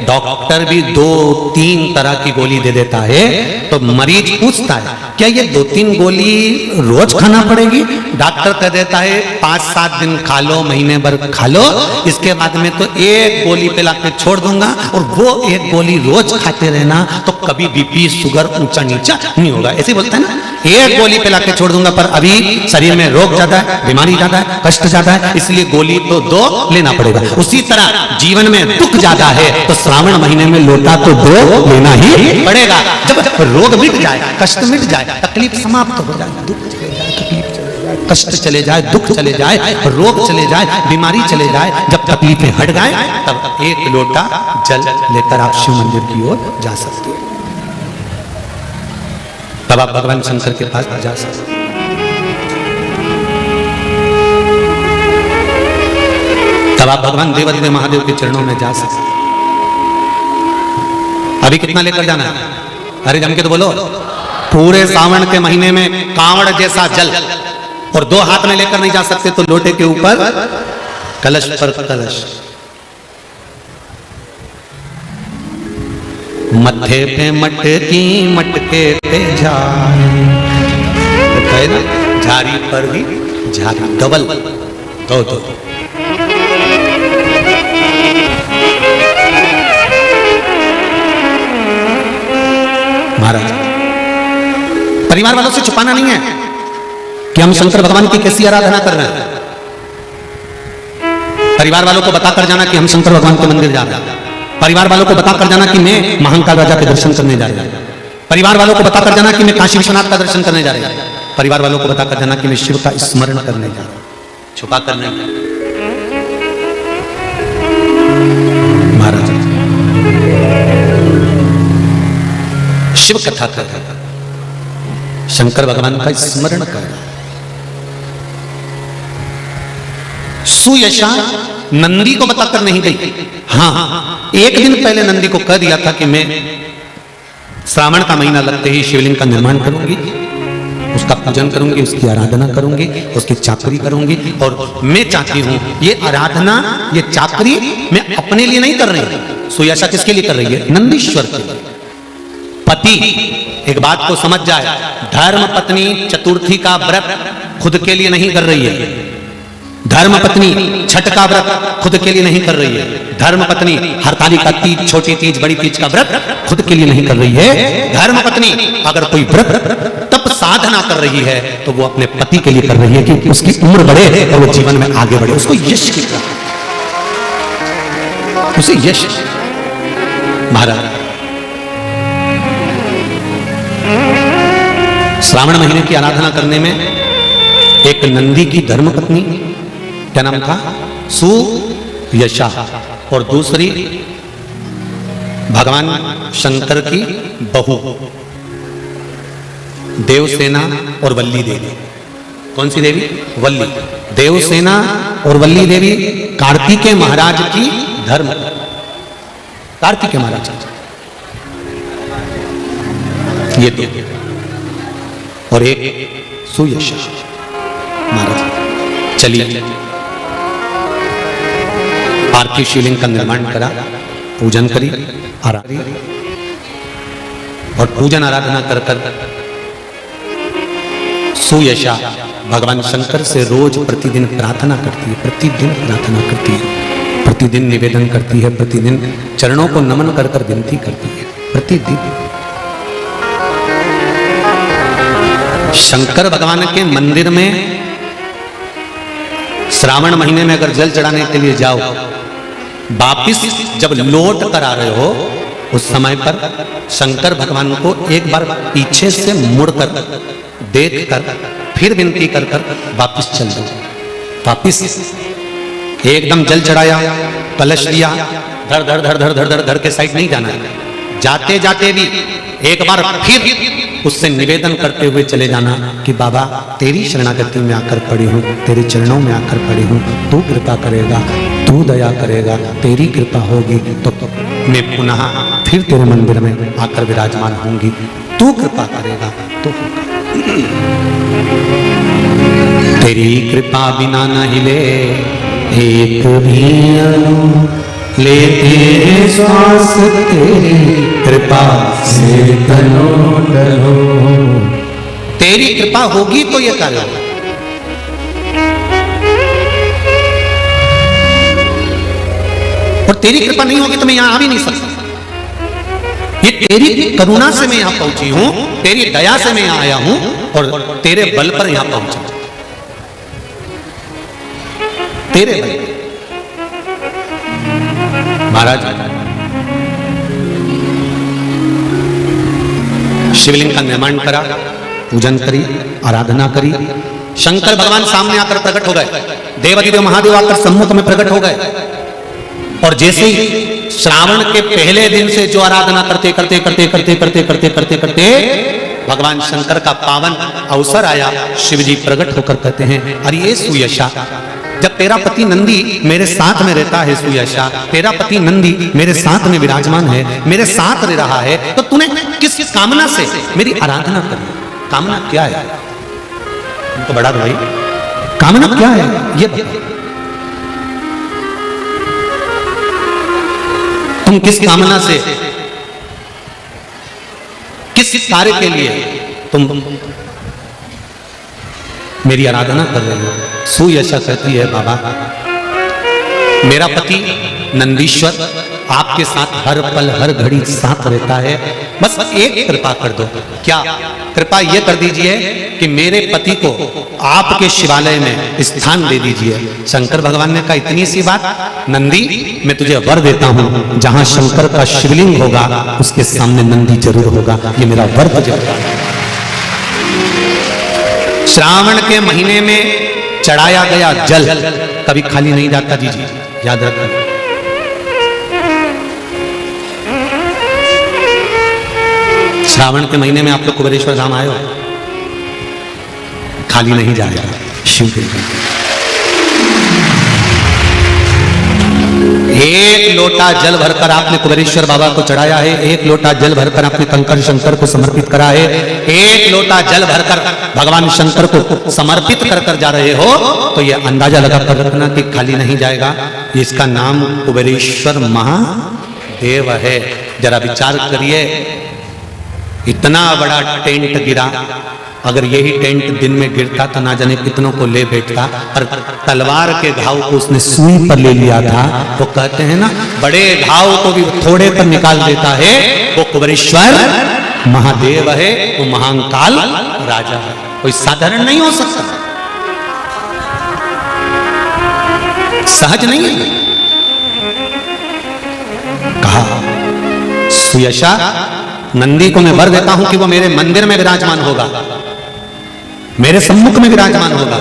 डॉक्टर भी 2-3 तरह की गोली दे देता है। तो मरीज पूछता है क्या ये 2-3 गोली रोज खाना पड़ेगी? डॉक्टर कह देता है 5-7 दिन खा लो, महीने भर खा लो, इसके बाद में तो 1 गोली पिला के छोड़ दूंगा, और वो 1 गोली रोज खाते रहना तो कभी बीपी शुगर ऊंचा नीचा नहीं होगा। ऐसे बोलता है ना, 1 गोली पिला के छोड़ दूंगा, पर अभी शरीर में रोग ज्यादा है, बीमारी ज्यादा है, कष्ट ज्यादा है, इसलिए गोली तो 2 लेना पड़ेगा। उसी तरह जीवन में दुख ज्यादा है तो श्रावण महीने में लोटा तो 2 लेना ही पड़ेगा। जब रोग मिट जाए, कष्ट मिट जाए, तकलीफ समाप्त हो जाए, दुख चले जाए, तकलीफ चले जाए, कष्ट चले जाए, दुख चले जाए, रोग चले जाए, बीमारी चले जाए, जब तकलीफें हट जाए तब 1 लोटा जल लेकर आप शिव मंदिर की ओर जा सकते हो। तब आप भगवान शंकर के पास जा सकते हैं। तब आप भगवान देवादिदेव महादेव के चरणों में जा सकते हैं। अभी कितना लेकर जाना है? अरे जम के तो बोलो। पूरे सावन के महीने में कांवड़ जैसा जल, और 2 हाथ में लेकर नहीं जा सकते तो लोटे के ऊपर कलश पर कलश, मत्थे पे मटकी मटके पे झारी, तो ना झारी पर भी झारी, डबल 2। महाराज परिवार वालों से छुपाना नहीं है कि हम शंकर भगवान की कैसी आराधना कर रहे हैं। परिवार वालों को बताकर जाना कि हम शंकर भगवान के मंदिर जा रहे हैं। परिवार वालों को बताकर जाना कि मैं महाकाल राजा के दर्शन करने जा रहा हूं। परिवार वालों को बताकर जाना कि मैं काशी विश्वनाथ का दर्शन करने जा रहा हूं। परिवार वालों को बताकर जाना कि मैं शिव का स्मरण करने जा रहा हूं। छुपा कर नहीं। महाराज शिव कथा कर रहा है, शंकर भगवान का स्मरण कर रहा है। सुयशा नंदी को बताकर नहीं गई। हाँ, एक दिन पहले नंदी को कह दिया था कि मैं श्रावण का महीना लगते ही शिवलिंग का निर्माण करूंगी, उसका पूजन करूंगी, उसकी आराधना करूंगी, उसकी चाकरी करूंगी। और मैं चाहती हूं ये आराधना, ये चाकरी मैं अपने लिए नहीं कर रही। सुयशा किसके लिए कर रही है? नंदीश्वर के लिए। पति एक बात को समझ जाए, धर्म पत्नी चतुर्थी का व्रत खुद के लिए नहीं कर रही है। धर्म पत्नी छठ का व्रत खुद के लिए नहीं कर रही है। धर्म पत्नी हरतालिका तीज, छोटी तीज, बड़ी तीज का व्रत खुद के लिए नहीं कर रही है। धर्म पत्नी अगर कोई व्रत तप साधना कर रही है तो वो अपने पति के लिए कर रही है कि उसकी उम्र बढ़े और वो जीवन में आगे बढ़े, उसको यश की प्राप्ति, उसे यश। महाराज श्रावण महीने की आराधना करने में एक नंदी की धर्मपत्नी, क्या नाम था? सुयशा, और दूसरी भगवान शंकर की बहू देवसेना और वल्ली देवी। कौन सी देवी? वल्ली। देवसेना और वल्ली देवी कार्तिकेय महाराज की धर्म, कार्तिकेय महाराज ये दो, और एक सुयशा महाराज। चलिए पार्थिव शिवलिंग का निर्माण करा, पूजन करी, आराधना, और पूजन आराधना कर कर सुयशा भगवान शंकर से रोज प्रतिदिन प्रार्थना करती है, प्रतिदिन प्रार्थना करती है, प्रतिदिन निवेदन करती है, प्रतिदिन चरणों को नमन कर कर विनती करती है, प्रतिदिन। शंकर भगवान के मंदिर में श्रावण महीने में अगर जल चढ़ाने के लिए जाओ, वापिस जब लौट कर आ रहे हो उस समय पर शंकर भगवान को एक बार पीछे से मुड़कर देख कर फिर विनती कर कर वापिस चल दो। वापिस एकदम जल चढ़ाया, कलश लिया, धर धर धर धर धर धर धर के साइड नहीं जाना है। जाते जाते भी एक बार फिर उससे निवेदन करते हुए चले जाना कि बाबा तेरी शरणागति में आकर पड़ी हूँ, तेरे चरणों में आकर पड़ी हूँ, तू कृपा करेगा, तू दया करेगा, तेरी कृपा होगी तो मैं पुनः फिर तेरे मंदिर में आकर विराजमान होंगी, तू कृपा करेगा तो तेरी कृपा बिना न हिले एक भी अणु, लेते श्वास तेरी कृपा से तनो डरो। तेरी कृपा होगी तो ये कार्य होगा। और तेरी कृपा नहीं होगी तो मैं यहां आ भी नहीं सकता। ये तेरी करुणा से मैं यहां पहुंची हूं, तेरी दया से मैं यहां आया हूं, और तेरे बल पर यहां पहुंचा, तेरे बल। महाराज शिवलिंग का निर्माण करा, पूजन करी, आराधना करी। शंकर भगवान सामने आकर प्रकट हो गए, देवाधिदेव महादेव आकर सम्मुख में प्रकट हो गए। और जैसे ही श्रावण के पहले दिन से जो आराधना करते करते करते करते करते करते करते करते भगवान शंकर का पावन अवसर आया, शिव जी प्रकट होकर कहते हैं, अरे ये सुयशा, जब तेरा पति नंदी मेरे साथ में रहता है, सुयशा तेरा पति नंदी मेरे साथ में विराजमान है, मेरे साथ रह रहा है, तो तूने किस कामना से मेरी आराधना करी? कामना क्या है? तो बड़ा भाई कामना क्या है ये बता। तुम किस कामना से, किस कार्य के लिए तुम मेरी आराधना कर रहे हो? सुयशा कहती है, बाबा मेरा पति नंदीश्वर आपके साथ हर पल हर घड़ी साथ रहता है, बस एक कृपा कर दो। क्या कृपा ये कर दीजिए कि मेरे पति को आपके शिवालय में स्थान दे दीजिए। शंकर भगवान ने कहा, इतनी सी बात? नंदी मैं तुझे वर देता हूं, जहां शंकर का शिवलिंग होगा उसके सामने नंदी जरूर होगा, ये मेरा वर तुझे। श्रावण के महीने में चढ़ाया गया जल कभी खाली नहीं जाता, जी जी याद रखना। श्रावण के महीने में आप लोग कुबेरेश्वर धाम आए हो, खाली नहीं जाएगा शिव के। एक लोटा जल भरकर आपने कुबेरेश्वर बाबा को चढ़ाया है, एक लोटा जल भरकर आपने कंकर शंकर को समर्पित करा है, एक लोटा जल भरकर भगवान शंकर को समर्पित कर कर जा रहे हो, तो यह अंदाजा लगा कर रखना कि खाली नहीं जाएगा। इसका नाम कुबेरेश्वर महादेव है। जरा विचार करिए, इतना बड़ा टेंट गिरा, अगर यही टेंट दिन में गिरता तो ना जाने कितनों को ले बैठता, और तलवार के घाव को उसने सुई पर ले लिया था। वो कहते हैं ना, बड़े घाव को भी थोड़े पर निकाल देता है, वो कुबेरेश्वर महादेव है, वो महाकाल राजा है, कोई साधारण नहीं हो सकता, सहज नहीं है। कहा सुयशा, नंदी को मैं वर देता हूं कि वो मेरे मंदिर में विराजमान होगा, मेरे सम्मुख में विराजमान होगा।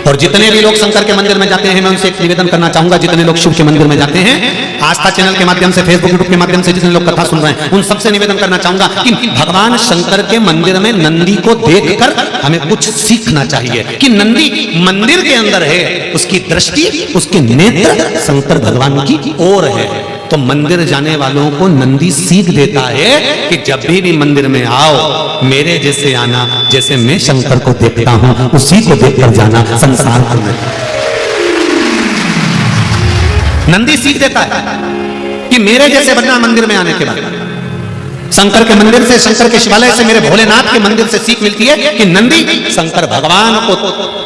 और जितने भी लोग शंकर के मंदिर में जाते हैं, मैं उनसे एक निवेदन करना चाहूंगा, जितने लोग शिव के मंदिर में जाते हैं, आस्था चैनल के माध्यम से, फेसबुक यूट्यूब के माध्यम से जितने लोग कथा सुन रहे हैं, उन सबसे निवेदन करना चाहूंगा कि भगवान शंकर के मंदिर में नंदी को देखकर हमें कुछ सीखना चाहिए कि नंदी मंदिर के अंदर है, उसकी दृष्टि, उसके नेत्र शंकर भगवान की ओर है। तो मंदिर जाने वालों को नंदी सीख देता है कि जब भी मंदिर में आओ, मेरे जैसे आना, जैसे मैं शंकर को देखता हूं उसी को देखकर जाना, संसार को नहीं। नंदी सीख देता है कि मेरे जैसे बनना मंदिर में आने के बाद। शंकर के मंदिर से, शंकर के शिवालय से, मेरे भोलेनाथ के मंदिर से सीख मिलती है कि नंदी शंकर भगवान को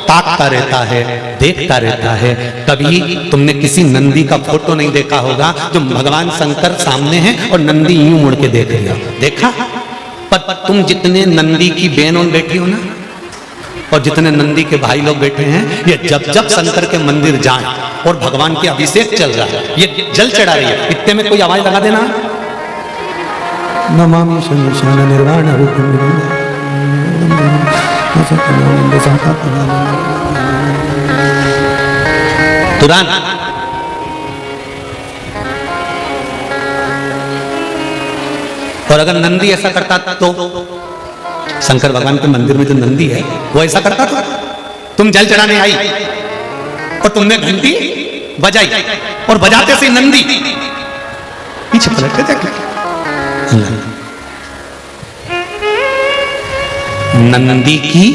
ताकता रहता है, देखता रहता है। कभी तुमने किसी नंदी का फोटो नहीं देखा होगा जो भगवान शंकर सामने है और नंदी यूं मुड़ के देख रही हो, देखा? पर तुम जितने नंदी की बहन बैठी हो ना, और जितने नंदी के भाई लोग बैठे हैं, ये जब जब शंकर के मंदिर जाएं और भगवान के अभिषेक चल रहा है, ये जल चढ़ा रही है, इतने में कोई आवाज लगा देना, नमामि शंकर निर्वाण रूपम तुरंत। और अगर नंदी ऐसा करता तो शंकर भगवान के मंदिर में जो नंदी है वो ऐसा करता था, तुम जल चढ़ाने आई और तुमने घंटी बजाई और बजाते से नंदी पीछे पलट के देख, नंदी की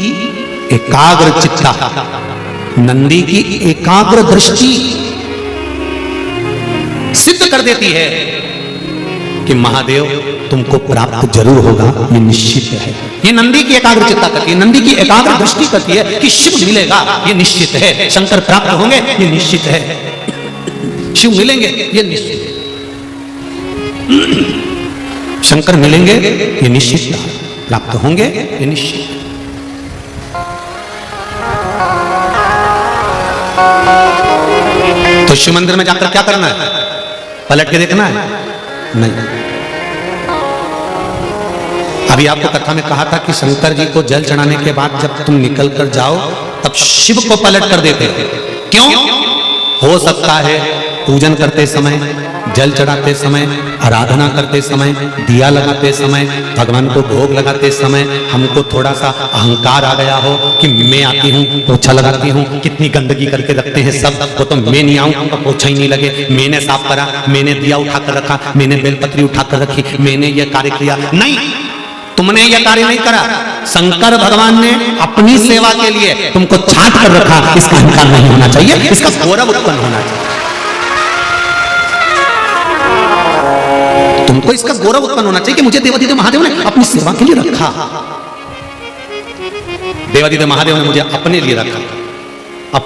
एकाग्र चित्ता, नंदी की एकाग्र दृष्टि सिद्ध कर देती है कि महादेव तुमको प्राप्त जरूर होगा, ये निश्चित है। ये नंदी की एकाग्र चित्ता करती है, नंदी की एकाग्र दृष्टि करती है कि शिव मिलेगा, ये निश्चित है। शंकर प्राप्त होंगे, ये निश्चित है। शिव मिलेंगे, ये निश्चित है। शंकर मिलेंगे, ये निश्चित है। प्राप्त होंगे, ये निश्चित है। तो शिव मंदिर में जाकर क्या करना है? पलट के देखना है? नहीं। अभी आपको कथा में कहा था कि शंकर जी को जल चढ़ाने के बाद जब तुम निकल कर जाओ तब शिव को पलट कर देते। क्यों? हो सकता है पूजन करते समय, जल चढ़ाते समय, आराधना करते समय, दिया लगाते समय, भगवान को भोग लगाते समय हमको थोड़ा सा अहंकार आ गया हो कि मैं आती हूँ, पोछा लगाती हूँ, कितनी गंदगी करके रखते हैं सब, वो तो मैं नहीं आऊँ तो पोछा ही नहीं लगे, मैंने साफ करा, मैंने दिया उठाकर रखा, मैंने बेलपत्री उठाकर रखी, मैंने ये कार्य किया। नहीं, तुमने यह कार्य नहीं करा। शंकर भगवान ने अपनी सेवा के लिए तुमको छांट कर रखा। इसका अहंकार नहीं होना चाहिए, इसका गौरव उत्पन्न होना चाहिए। तुमको इसका गौरव उत्पन्न होना चाहिए कि मुझे देवादिदेव महादेव ने अपनी सेवा के लिए रखा। देवादिदेव महादेव ने मुझे अपने लिए रखा। अब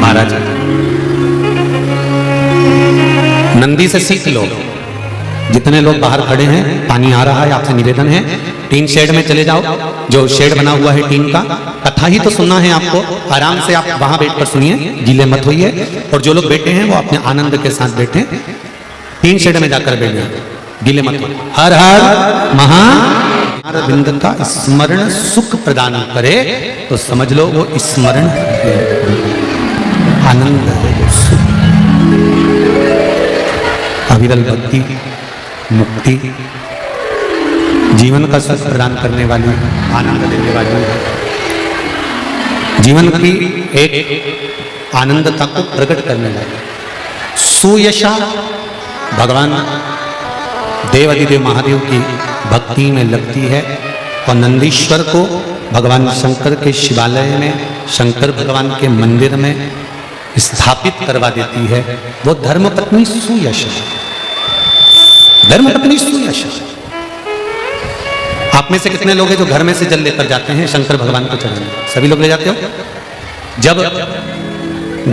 महाराज नंदी से सीख लो। जितने लोग बाहर खड़े हैं, पानी आ रहा है, आपसे निवेदन है टीन शेड में चले जाओ। जो शेड बना हुआ है टीन का, कथा ही तो सुनना है आपको, आराम से आप वहां बैठकर सुनिए, गीले मत होइए। और जो लोग बैठे हैं वो अपने आनंद के साथ बैठे, टीन शेड में जाकर बैठ जाए, गीले मत होइए। हर हर महाअरविंद का स्मरण सुख प्रदान करे तो समझ लो वो स्मरण आनंद है, अविरल भक्ति, मुक्ति, जीवन का सुख प्रदान करने वाली आनंद देने वाली है। जीवन की एक आनंदता को प्रकट करने वाली सुयशा भगवान देवादिदेव महादेव की भक्ति में लगती है और नंदीश्वर को भगवान शंकर के शिवालय में, शंकर भगवान के मंदिर में स्थापित करवा देती है। वो धर्मपत्नी सुयशा, धर्मपत्नी सुयशा। आप में से कितने लोग हैं जो घर में से जल लेकर जाते हैं शंकर भगवान को चढ़ाने? सभी लोग ले जाते हो। जब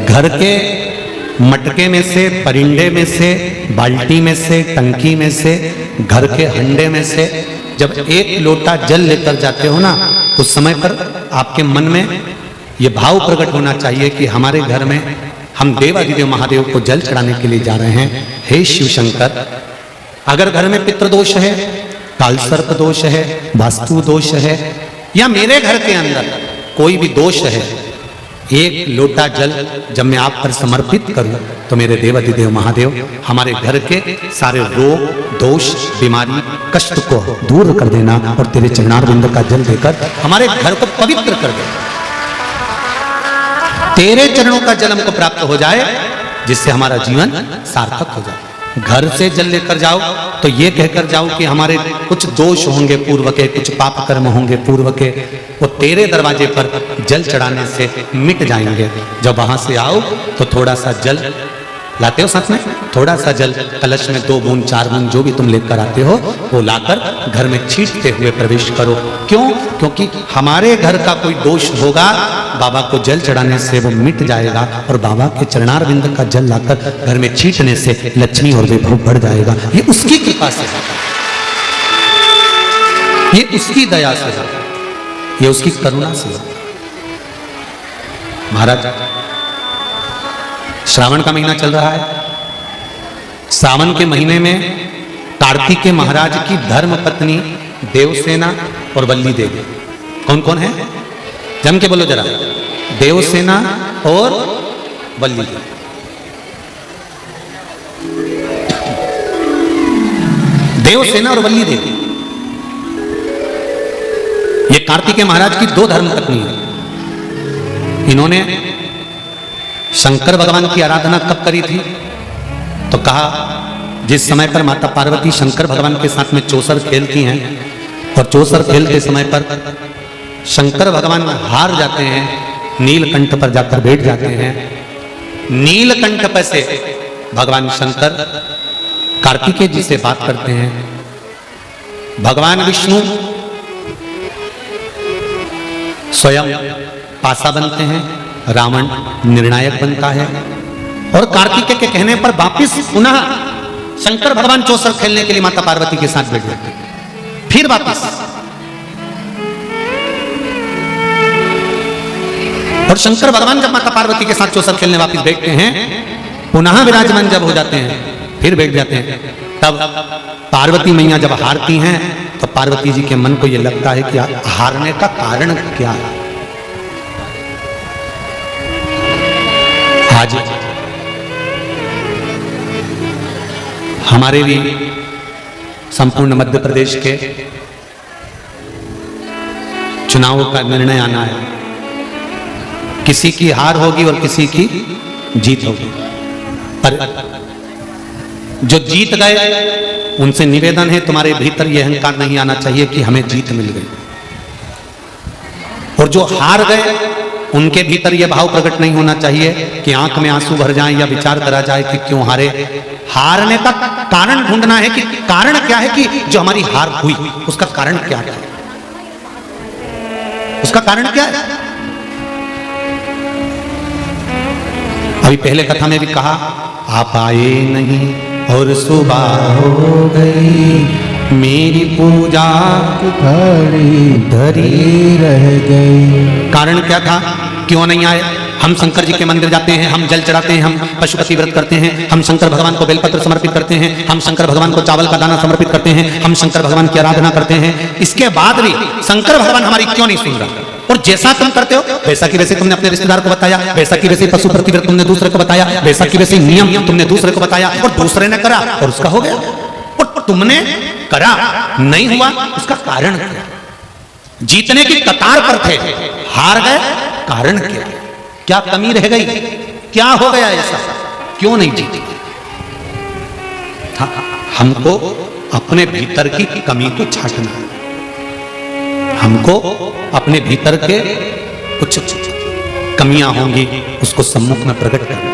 घर के मटके में से, परिंडे में से, बाल्टी में से, टंकी में से, घर के हंडे में से जब एक लोटा जल लेकर जाते हो ना, उस समय पर आपके मन में यह भाव प्रकट होना चाहिए कि हमारे घर में हम देवादिदेव महादेव को जल चढ़ाने के लिए जा रहे हैं। हे शिव शंकर, अगर घर में पितृदोष है, कालसर्प दोष है, वास्तु दोष है, या मेरे घर के अंदर कोई भी दोष है, एक लोटा जल जब मैं आप पर समर्पित करूं तो मेरे देवादिदेव महादेव हमारे घर के सारे रोग, दोष, बीमारी, कष्ट को दूर कर देना और तेरे चरणारविंद का जल देकर हमारे घर को पवित्र कर देना। तेरे चरणों का जल हमको प्राप्त हो जाए जिससे हमारा जीवन सार्थक हो जाए। घर से जल लेकर जाओ तो ये कहकर जाओ कि हमारे कुछ दोष होंगे पूर्व के, कुछ पाप कर्म होंगे पूर्व के, वो तेरे दरवाजे पर जल चढ़ाने से मिट जाएंगे। जब वहां से आओ तो थोड़ा सा जल लाते हो साथ में, थोड़ा सा जल कलश में 2 बूंद 4 बूंद जो भी तुम लेकर आते हो वो लाकर घर में छींटते हुए प्रवेश करो। क्यों? क्योंकि हमारे घर का कोई दोष होगा, बाबा को जल चढ़ाने से वो मिट जाएगा और बाबा के चरणारविंद का जल लाकर घर में छींटने से लक्ष्मी और वैभव बढ़ जाएगा। ये उसकी कृपा से, ये उसकी दया से, ये उसकी करुणा से। महाराज, श्रावण का महीना चल रहा है। सावन के महीने में कार्तिकेय महाराज की धर्म पत्नी देवसेना और वल्ली देवी, कौन कौन है? जम के बोलो जरा। देवसेना और वल्ली देवी। देवसेना और वल्ली देवी ये कार्तिकेय महाराज की 2 धर्म पत्नी है। इन्होंने शंकर भगवान की आराधना कब करी थी? तो कहा जिस समय पर माता पार्वती शंकर भगवान के साथ में चौसर खेलती हैं और चौसर खेलते समय पर शंकर भगवान हार जाते हैं, नीलकंठ पर जाकर बैठ जाते हैं। नीलकंठ पर से भगवान शंकर कार्तिकेय जी से बात करते हैं। भगवान विष्णु स्वयं पासा बनते हैं, रावण निर्णायक बनता है और कार्तिकेय के कहने पर वापिस पुनः शंकर भगवान चौसर खेलने के लिए माता पार्वती के साथ बैठ जाते हैं। फिर वापिस और शंकर भगवान जब माता पार्वती के साथ चौसर खेलने वापिस बैठते हैं, पुनः विराजमान जब हो जाते हैं, फिर बैठ जाते हैं। तब पार्वती मैया जब हारती हैं तो पार्वती जी के मन को यह लगता है कि हारने का कारण क्या है। आज हमारे भी संपूर्ण मध्य प्रदेश के चुनावों का निर्णय आना है। किसी की हार होगी और किसी की जीत होगी, पर जो जीत गए उनसे निवेदन है तुम्हारे भीतर यह अहंकार नहीं आना चाहिए कि हमें जीत मिल गई, और जो हार गए उनके भीतर यह भाव प्रकट नहीं होना चाहिए कि आंख में आंसू भर जाएं या विचार करा जाए कि क्यों हारे। हारने का कारण ढूंढना है कि कारण क्या है कि जो हमारी हार हुई उसका कारण क्या है, उसका कारण क्या है। अभी पहले कथा में भी कहा आप आए नहीं और सुबह हो गई, मेरी पूजा धरी रह गई। कारण क्या था, क्यों नहीं आए? हम शंकर जी के मंदिर जाते हैं, हम जल चढ़ाते हैं, हम पशुपति व्रत करते हैं, हम शंकर भगवान को बेलपत्र समर्पित करते हैं, हम शंकर भगवान को चावल का दाना समर्पित करते हैं, हम शंकर भगवान की आराधना करते हैं। इसके बाद भी शंकर भगवान हमारी क्यों नहीं सुन रहा? और जैसा तुम करते हो वैसा की वैसे तुमने अपने रिश्तेदार को बताया, वैसा की वैसे पशु प्रति व्रत तुमने दूसरे को बताया, वैसा की वैसे नियम तुमने दूसरे को बताया और दूसरे ने करा और उसका हो गया। और तुमने करा नहीं हुआ, उसका कारण क्या? जीतने की कतार पर थे, हार गए। कारण क्या? क्या कमी रह गई? क्या हो गया ऐसा? क्यों नहीं जीते? हमको अपने भीतर की कमी को छांटना है। हमको अपने भीतर के कुछ कमियां होंगी, उसको सम्मुख में प्रकट करना।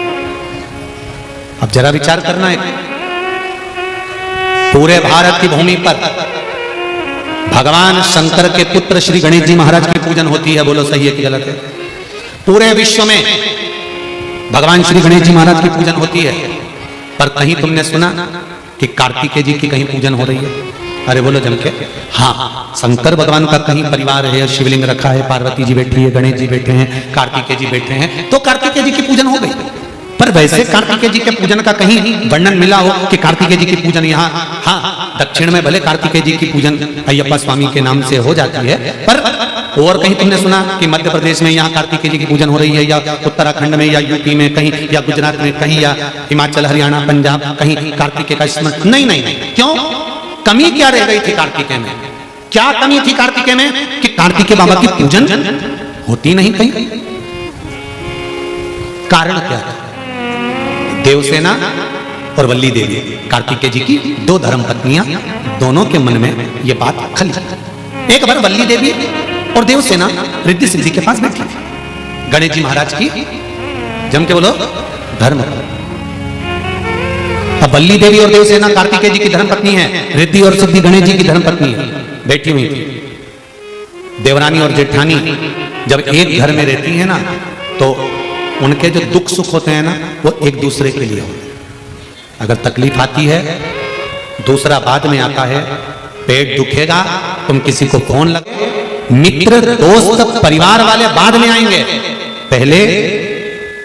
अब जरा विचार करना है, पूरे भारत की भूमि पर भगवान शंकर के पुत्र श्री गणेश जी महाराज की पूजन होती है। बोलो सही है कि गलत है? पूरे विश्व में भगवान श्री गणेश जी महाराज की पूजन होती है, पर कहीं तुमने सुना कि कार्तिकेय जी की कहीं पूजन हो रही है? अरे बोलो जम के। हाँ, शंकर भगवान का कहीं परिवार है, शिवलिंग रखा है, पार्वती जी बैठी है, गणेश जी बैठे हैं, कार्तिकेय जी बैठे हैं, तो कार्तिकेय जी की पूजन हो गई। पर वैसे कार्तिकेय जी के पूजन का कहीं वर्णन मिला हो कि कार्तिकेय जी की पूजन यहाँ, हाँ, दक्षिण में भले कार्तिकेय जी की पूजन अयप्पा स्वामी के नाम से हो जाती है, पर और कहीं तुमने सुना कि मध्य प्रदेश में यहाँ कार्तिकेय जी की पूजन हो रही है, या उत्तराखंड में, या यूपी में कहीं, या गुजरात में कहीं, या हिमाचल, हरियाणा, पंजाब कहीं कार्तिकेय का स्मरण? नहीं नहीं नहीं। क्यों? कमी क्या रह गई थी कार्तिकेय में? क्या कमी थी कार्तिकेय में कि कार्तिकेय बाबा की पूजन होती नहीं कहीं? कारण क्या था? देवसेना और वल्ली देवी, कार्तिकेय जी की दो धर्म पत्नियां, दोनों के मन में यह बात खली। एक बार वल्ली देवी और देवसेना रिद्धि सिद्धि के पास बैठी, गणेश जी महाराज की, जम के बोलो, धर्म। अब वल्ली देवी और देवसेना कार्तिकेय जी की धर्म पत्नी है, रिद्धि और सिद्धि गणेश जी की धर्म पत्नी है, बैठी हुई थी। देवरानी और जेठानी जब एक घर में रहती है ना, तो उनके जो दुख सुख होते हैं ना, वो एक दूसरे के लिए होते हैं। अगर तकलीफ आती है, दूसरा बाद में आता है। पेट दुखेगा, तुम किसी को फोन लगे, मित्र दोस्त परिवार वाले बाद में आएंगे। पहले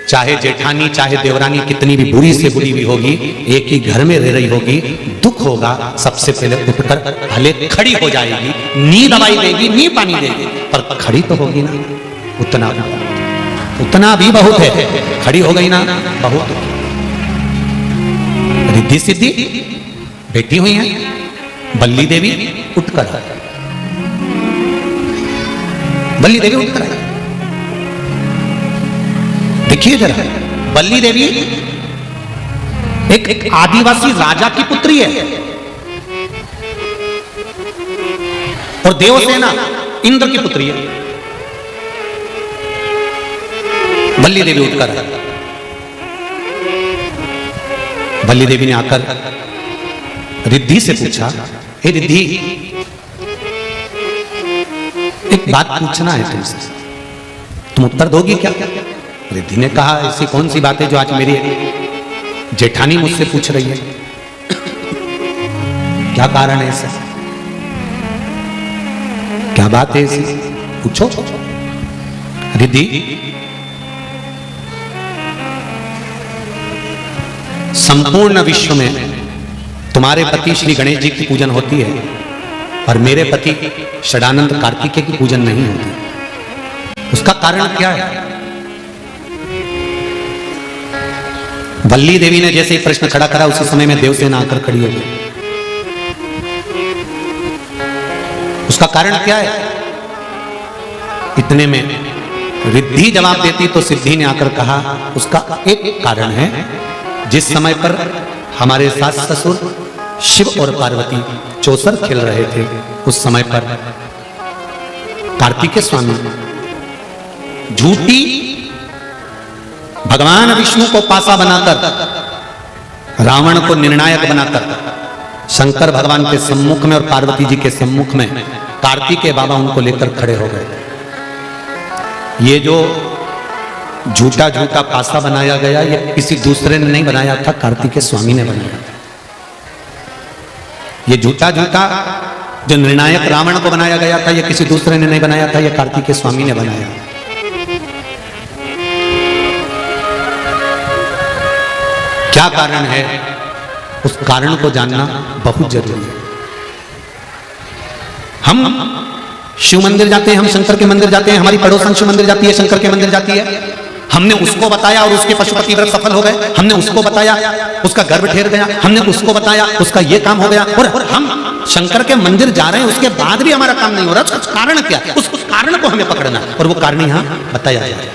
चाहे जेठानी चाहे देवरानी कितनी भी बुरी से बुरी भी होगी, एक ही घर में रह रही होगी, दुख होगा, सबसे पहले उठकर भले खड़ी हो जाएगी, नी दवाई देगी, नी पानी देगी, पर खड़ी तो होगी ना। उतना भी बहुत है, खड़ी हो गई ना बहुत। रिद्धि सिद्धि बैठी हुई है, वल्ली देवी उठकर, वल्ली देवी उठकर आई। देखिए जरा, वल्ली देवी एक आदिवासी राजा की पुत्री है, और देवसेना इंद्र की पुत्री है। वल्ली देवी उठकर, वल्ली देवी ने आकर रिद्धि से पूछा, हे रिद्धि, एक बात पूछना है तुमसे, तुम उत्तर दोगी क्या? रिद्धि ने कहा, ऐसी कौन सी बात है जो आज मेरी जेठानी मुझसे पूछ रही है? क्या कारण है ऐसा? क्या बात है ऐसी? पूछो। रिद्धि, संपूर्ण विश्व में तुम्हारे पति श्री गणेश जी की पूजन होती है, और मेरे पति षडानंद कार्तिकेय की पूजन नहीं होती। उसका कारण क्या है? वल्ली देवी ने जैसे ही प्रश्न खड़ा करा, उसी समय में देवसेना आकर खड़ी हो गई। उसका कारण क्या है? इतने में रिद्धि जवाब देती तो सिद्धि ने आकर कहा, उसका एक कारण है, जिस समय पर हमारे सास ससुर शिव और पार्वती चौसर खेल रहे थे, उस समय पर कार्तिकेय स्वामी झूठी भगवान विष्णु को पासा बनाकर, रावण को निर्णायक बनाकर, शंकर भगवान के सम्मुख में और पार्वती जी के सम्मुख में कार्तिकेय बाबा उनको लेकर खड़े हो गए। ये जो झूठा झूठा पासा बनाया गया, ये किसी दूसरे ने नहीं बनाया था, कार्तिकेय स्वामी ने बनाया था। ये झूठा झूठा जो निर्णायक रावण को बनाया गया था, ये किसी दूसरे ने नहीं बनाया था, ये कार्तिकेय स्वामी ने बनाया। क्या कारण है? उस कारण को जानना बहुत जरूरी है। हम शिव मंदिर जाते हैं, हम शंकर के मंदिर जाते हैं, हमारी पड़ोसन शिव मंदिर जाती है, शंकर के मंदिर जाती है, हमने उसको बताया और उसके पशुपति व्रत सफल हो गए, हमने उसको बताया उसका गर्भ ठहर गया, हमने उसको बताया उसका ये काम हो गया, और हम शंकर के मंदिर जा रहे हैं उसके बाद भी हमारा काम नहीं हो रहा। उसका कारण क्या? उस कारण को हमें पकड़ना, और वो कारण यहां बताया जाए,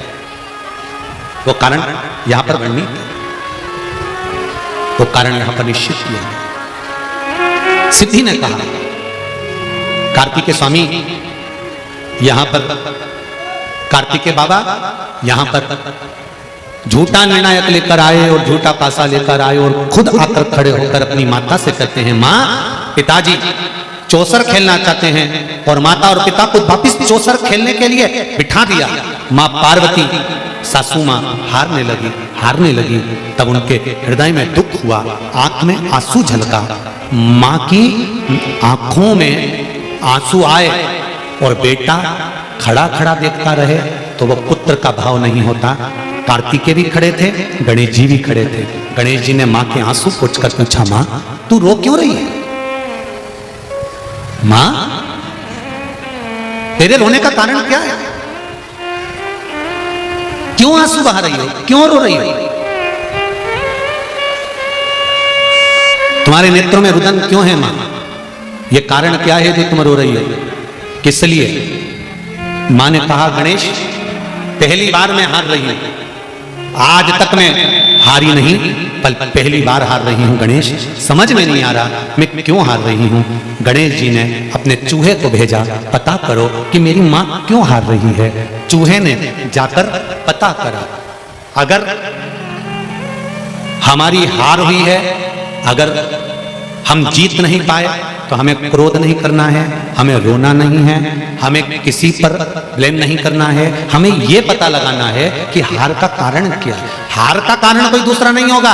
वो कारण यहां पर वर्णित, वो कारण यहां पर निश्चित किया गया। सिद्धि ने कहा, कार्तिकेय स्वामी यहां पर, कार्तिकेय बाबा यहां पर झूठा निर्णायक लेकर आए और झूठा पासा लेकर आए और खुद आकर खड़े होकर अपनी माता से कहते हैं, मां पिताजी चौसर खेलना चाहते हैं, और माता और पिता को वापिस चौसर खेलने के लिए बिठा दिया। मां पार्वती सासू मां हारने लगी। तब उनके हृदय में दुख हुआ, आंख में आंसू झलका, मां की आंखों में आंसू आए, और बेटा खड़ा खड़ा देखता रहे तो वह पुत्र का भाव नहीं होता। कार्तिकेय भी खड़े थे, गणेश जी भी खड़े थे। गणेश जी ने मां के आंसू पोंछकर पूछा, मां तू रो क्यों रही है? मां तेरे रोने का कारण क्या है? क्यों आंसू बहा रही हो? क्यों रो रही हो? तुम्हारे नेत्रों में रुदन क्यों है मां? ये कारण क्या है जो तुम रो रही हो? किस लिए? मां ने कहा, गणेश पहली बार मैं हार रही हूं, आज तक मैं हारी नहीं, पहली बार हार रही हूं गणेश, समझ में नहीं आ रहा मैं क्यों हार रही हूं। गणेश जी ने अपने चूहे को भेजा, पता करो कि मेरी मां क्यों हार रही है। चूहे ने जाकर पता करा, अगर हमारी हार हुई है, अगर हम जीत नहीं पाए तो हमें क्रोध नहीं करना है, हमें रोना नहीं है, हमें किसी पर ब्लेम नहीं करना है, हमें यह पता लगाना है कि हार का कारण क्या है। हार का कारण कोई दूसरा नहीं होगा,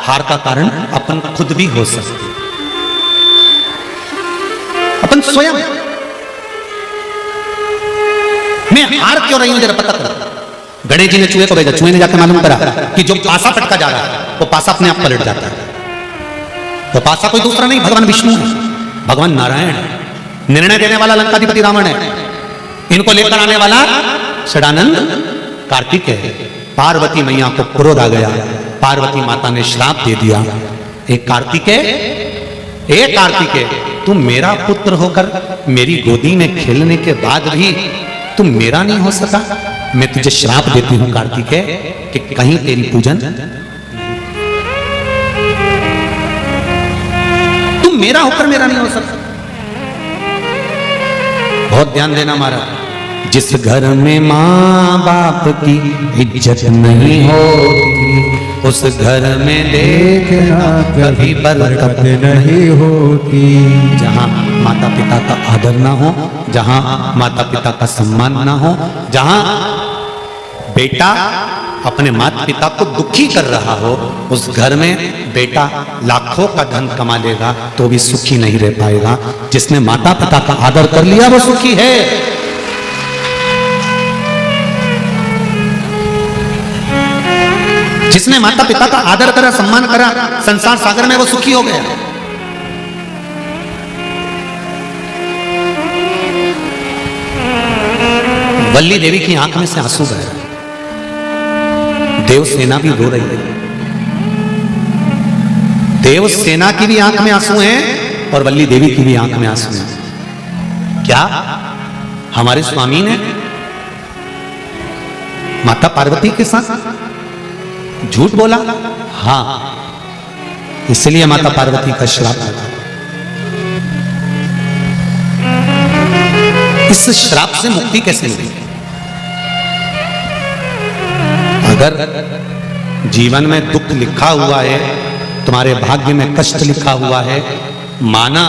हार का कारण अपन खुद भी हो सकते, अपन स्वयं। मैं हार क्यों रही हूं जरा पता करो। गणेश जी ने चूहे को भेजा, चूहे ने जाकर मालूम करा कि जो पासा पटका जा रहा है वो पासा अपने आप पलट जाता है। तो पासा कोई दूसरा नहीं, भगवान विष्णु है, भगवान नारायण है, निर्णय देने वाला लंकाधिपति रावण है, इनको लेकर आने वाला षडानंद कार्तिकेय है। पार्वती मैया को क्रोध आ गया, पार्वती माता ने श्राप दे दिया, एक कार्तिकेय तुम मेरा पुत्र होकर मेरी गोदी में खेलने के बाद भी तुम मेरा नहीं हो सका, मैं तुझे श्राप देती हूं कार्तिकेय कि कहीं तेरी पूजन, तुम मेरा होकर मेरा नहीं हो सकता। बहुत ध्यान देना महाराज, जिस घर में माँ बाप की इज्जत नहीं होती उस घर में देखना कभी बरकत नहीं होती। जहाँ माता पिता का आदर ना हो, जहाँ माता पिता का सम्मान ना हो, जहाँ बेटा अपने माता पिता को दुखी कर रहा हो, उस घर में बेटा लाखों का धन कमा लेगा तो भी सुखी नहीं रह पाएगा। जिसने माता पिता का आदर कर लिया वो सुखी है। जिसने माता पिता का आदर करा, सम्मान करा, संसार सागर में वो सुखी हो गया। वल्ली देवी की आंख में से आंसू बह रहे, देव सेना भी रो रही है, देव सेना की भी आंख में आंसू हैं और वल्ली देवी की भी आंख में आंसू हैं। क्या हमारे स्वामी ने माता पार्वती के साथ झूठ बोला? हाँ, इसलिए माता पार्वती का श्राप लगा। इस श्राप से मुक्ति कैसे मिली? अगर जीवन में दुख लिखा हुआ है, तुम्हारे भाग्य में कष्ट लिखा हुआ है, माना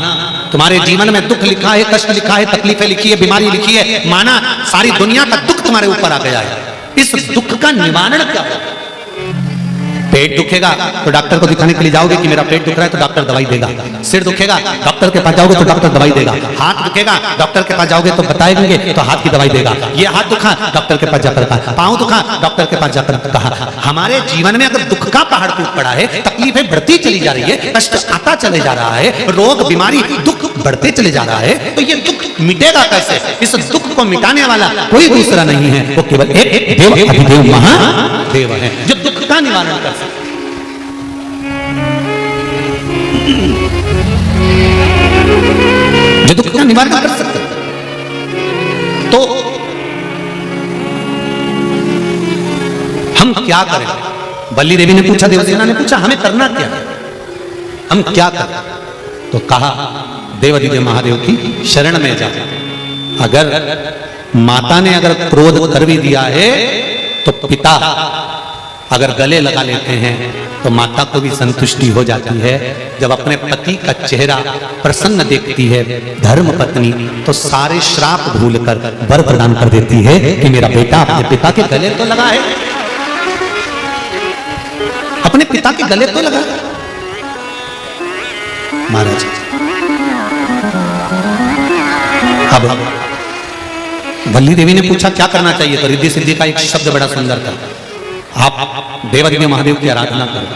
तुम्हारे जीवन में दुख लिखा है, कष्ट लिखा है, तकलीफें लिखी है, बीमारी लिखी है, माना सारी दुनिया का दुख तुम्हारे ऊपर आ गया है, इस दुख का निवारण क्या है? पेट दुखेगा तो डॉक्टर को दिखाने के लिए जाओगे कि मेरा पेट दुख रहा है तो डॉक्टर दवाई देगा। सिर दुखेगा डॉक्टर के पास जाओगे तो डॉक्टर दवाई देगा। हाथ दुखेगा डॉक्टर के पास जाओगे तो बताएंगे तो हाथ की दवाई देगा। ये हाथ दुखा डॉक्टर के पास जाकर कहा, पांव दुखा डॉक्टर के पास जाकर कहा। हमारे जीवन में अगर दुख का पहाड़ टूट पड़ा है, तकलीफें बढ़ती चली जा रही है, कष्ट आता चले जा रहा है, रोग बीमारी दुख दुख बढ़ते चले जा रहा है, तो ये दुख मिटेगा कैसे? इस दुख को मिटाने वाला कोई दूसरा नहीं है, वो केवल एक देव अधिदेव महादेव है जो दुख का निवारण कर सकते। जो दुख का निवारण कर सकते। तो हम क्या करें? बल्ली देवी ने पूछा, देवसेना ने पूछा, हमें करना क्या है, हम क्या करें? तो कहा देवाधिदेव महादेव की शरण में जा। अगर माता ने अगर क्रोध कर भी दिया है तो पिता अगर गले लगा लेते हैं तो माता को भी संतुष्टि हो जाती है। जब अपने पति का चेहरा प्रसन्न देखती है धर्म पत्नी, तो सारे श्राप भूलकर वर प्रदान कर देती है कि मेरा बेटा अपने पिता के गले तो लगा है, अपने पिता के गले तो लगा। महाराज अब बल्ली देवी ने पूछा क्या करना चाहिए, तो रिद्धि सिद्धि का एक शब्द बड़ा सुंदर था, आप देवाधिदेव महादेव की आराधना करो।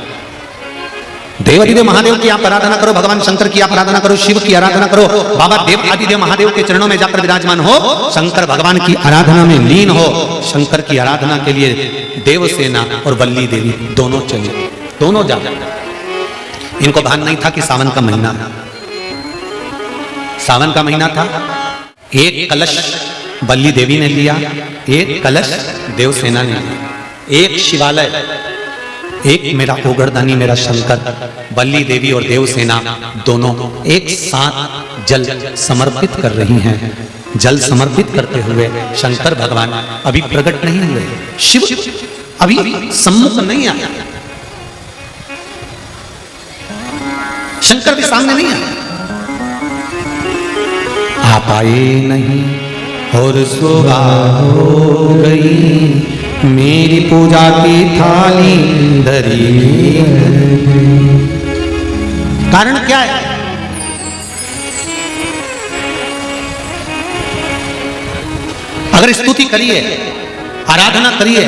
देवाधिदेव महादेव की आप आराधना करो, भगवान शंकर की आप आराधना करो, शिव की आराधना करो, बाबा देव आदिदेव महादेव के चरणों में जाकर विराजमान हो, शंकर भगवान की आराधना में लीन हो। शंकर की आराधना के लिए देवसेना और बल्ली देवी दोनों चले, दोनों जा। इनको भान नहीं था कि सावन का महीना था, सावन का महीना था। एक कलश बल्ली देवी ने लिया, एक कलश देवसेना ने लिया, एक शिवालय, एक मेरा ओगरदानी मेरा शंकर, बल्ली देवी और देवसेना दोनों एक साथ जल समर्पित कर रही हैं। जल समर्पित करते हुए शंकर भगवान अभी प्रकट नहीं हुए, शिव अभी सम्मुख नहीं आया, शंकर भी सामने नहीं आया। आप आए नहीं और सुबह हो गई, मेरी पूजा की थाली धरी। कारण क्या है? अगर स्तुति करिए, आराधना करिए,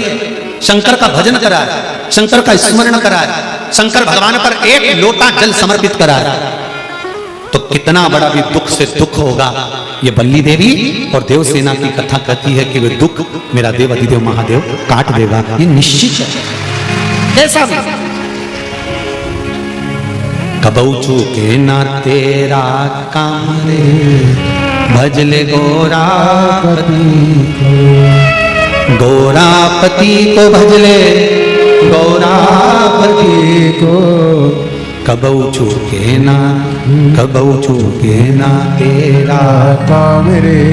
शंकर का भजन कराए, शंकर का स्मरण कराए, शंकर भगवान पर एक लोटा जल समर्पित कराए, तो कितना बड़ा भी दुख से दुख होगा। ये बल्ली देवी और देवसेना की कथा कहती है कि वे दुख मेरा देव अधिदेव महादेव काट देगा, ये निश्चित है। कैसा भी कबऊ चूके ना तेरा काम रे, भजले गोरापति को, गोरापति को भजले गोरापति को, कबऊ चूके ना, कबऊ चूके ना तेरा काम रे,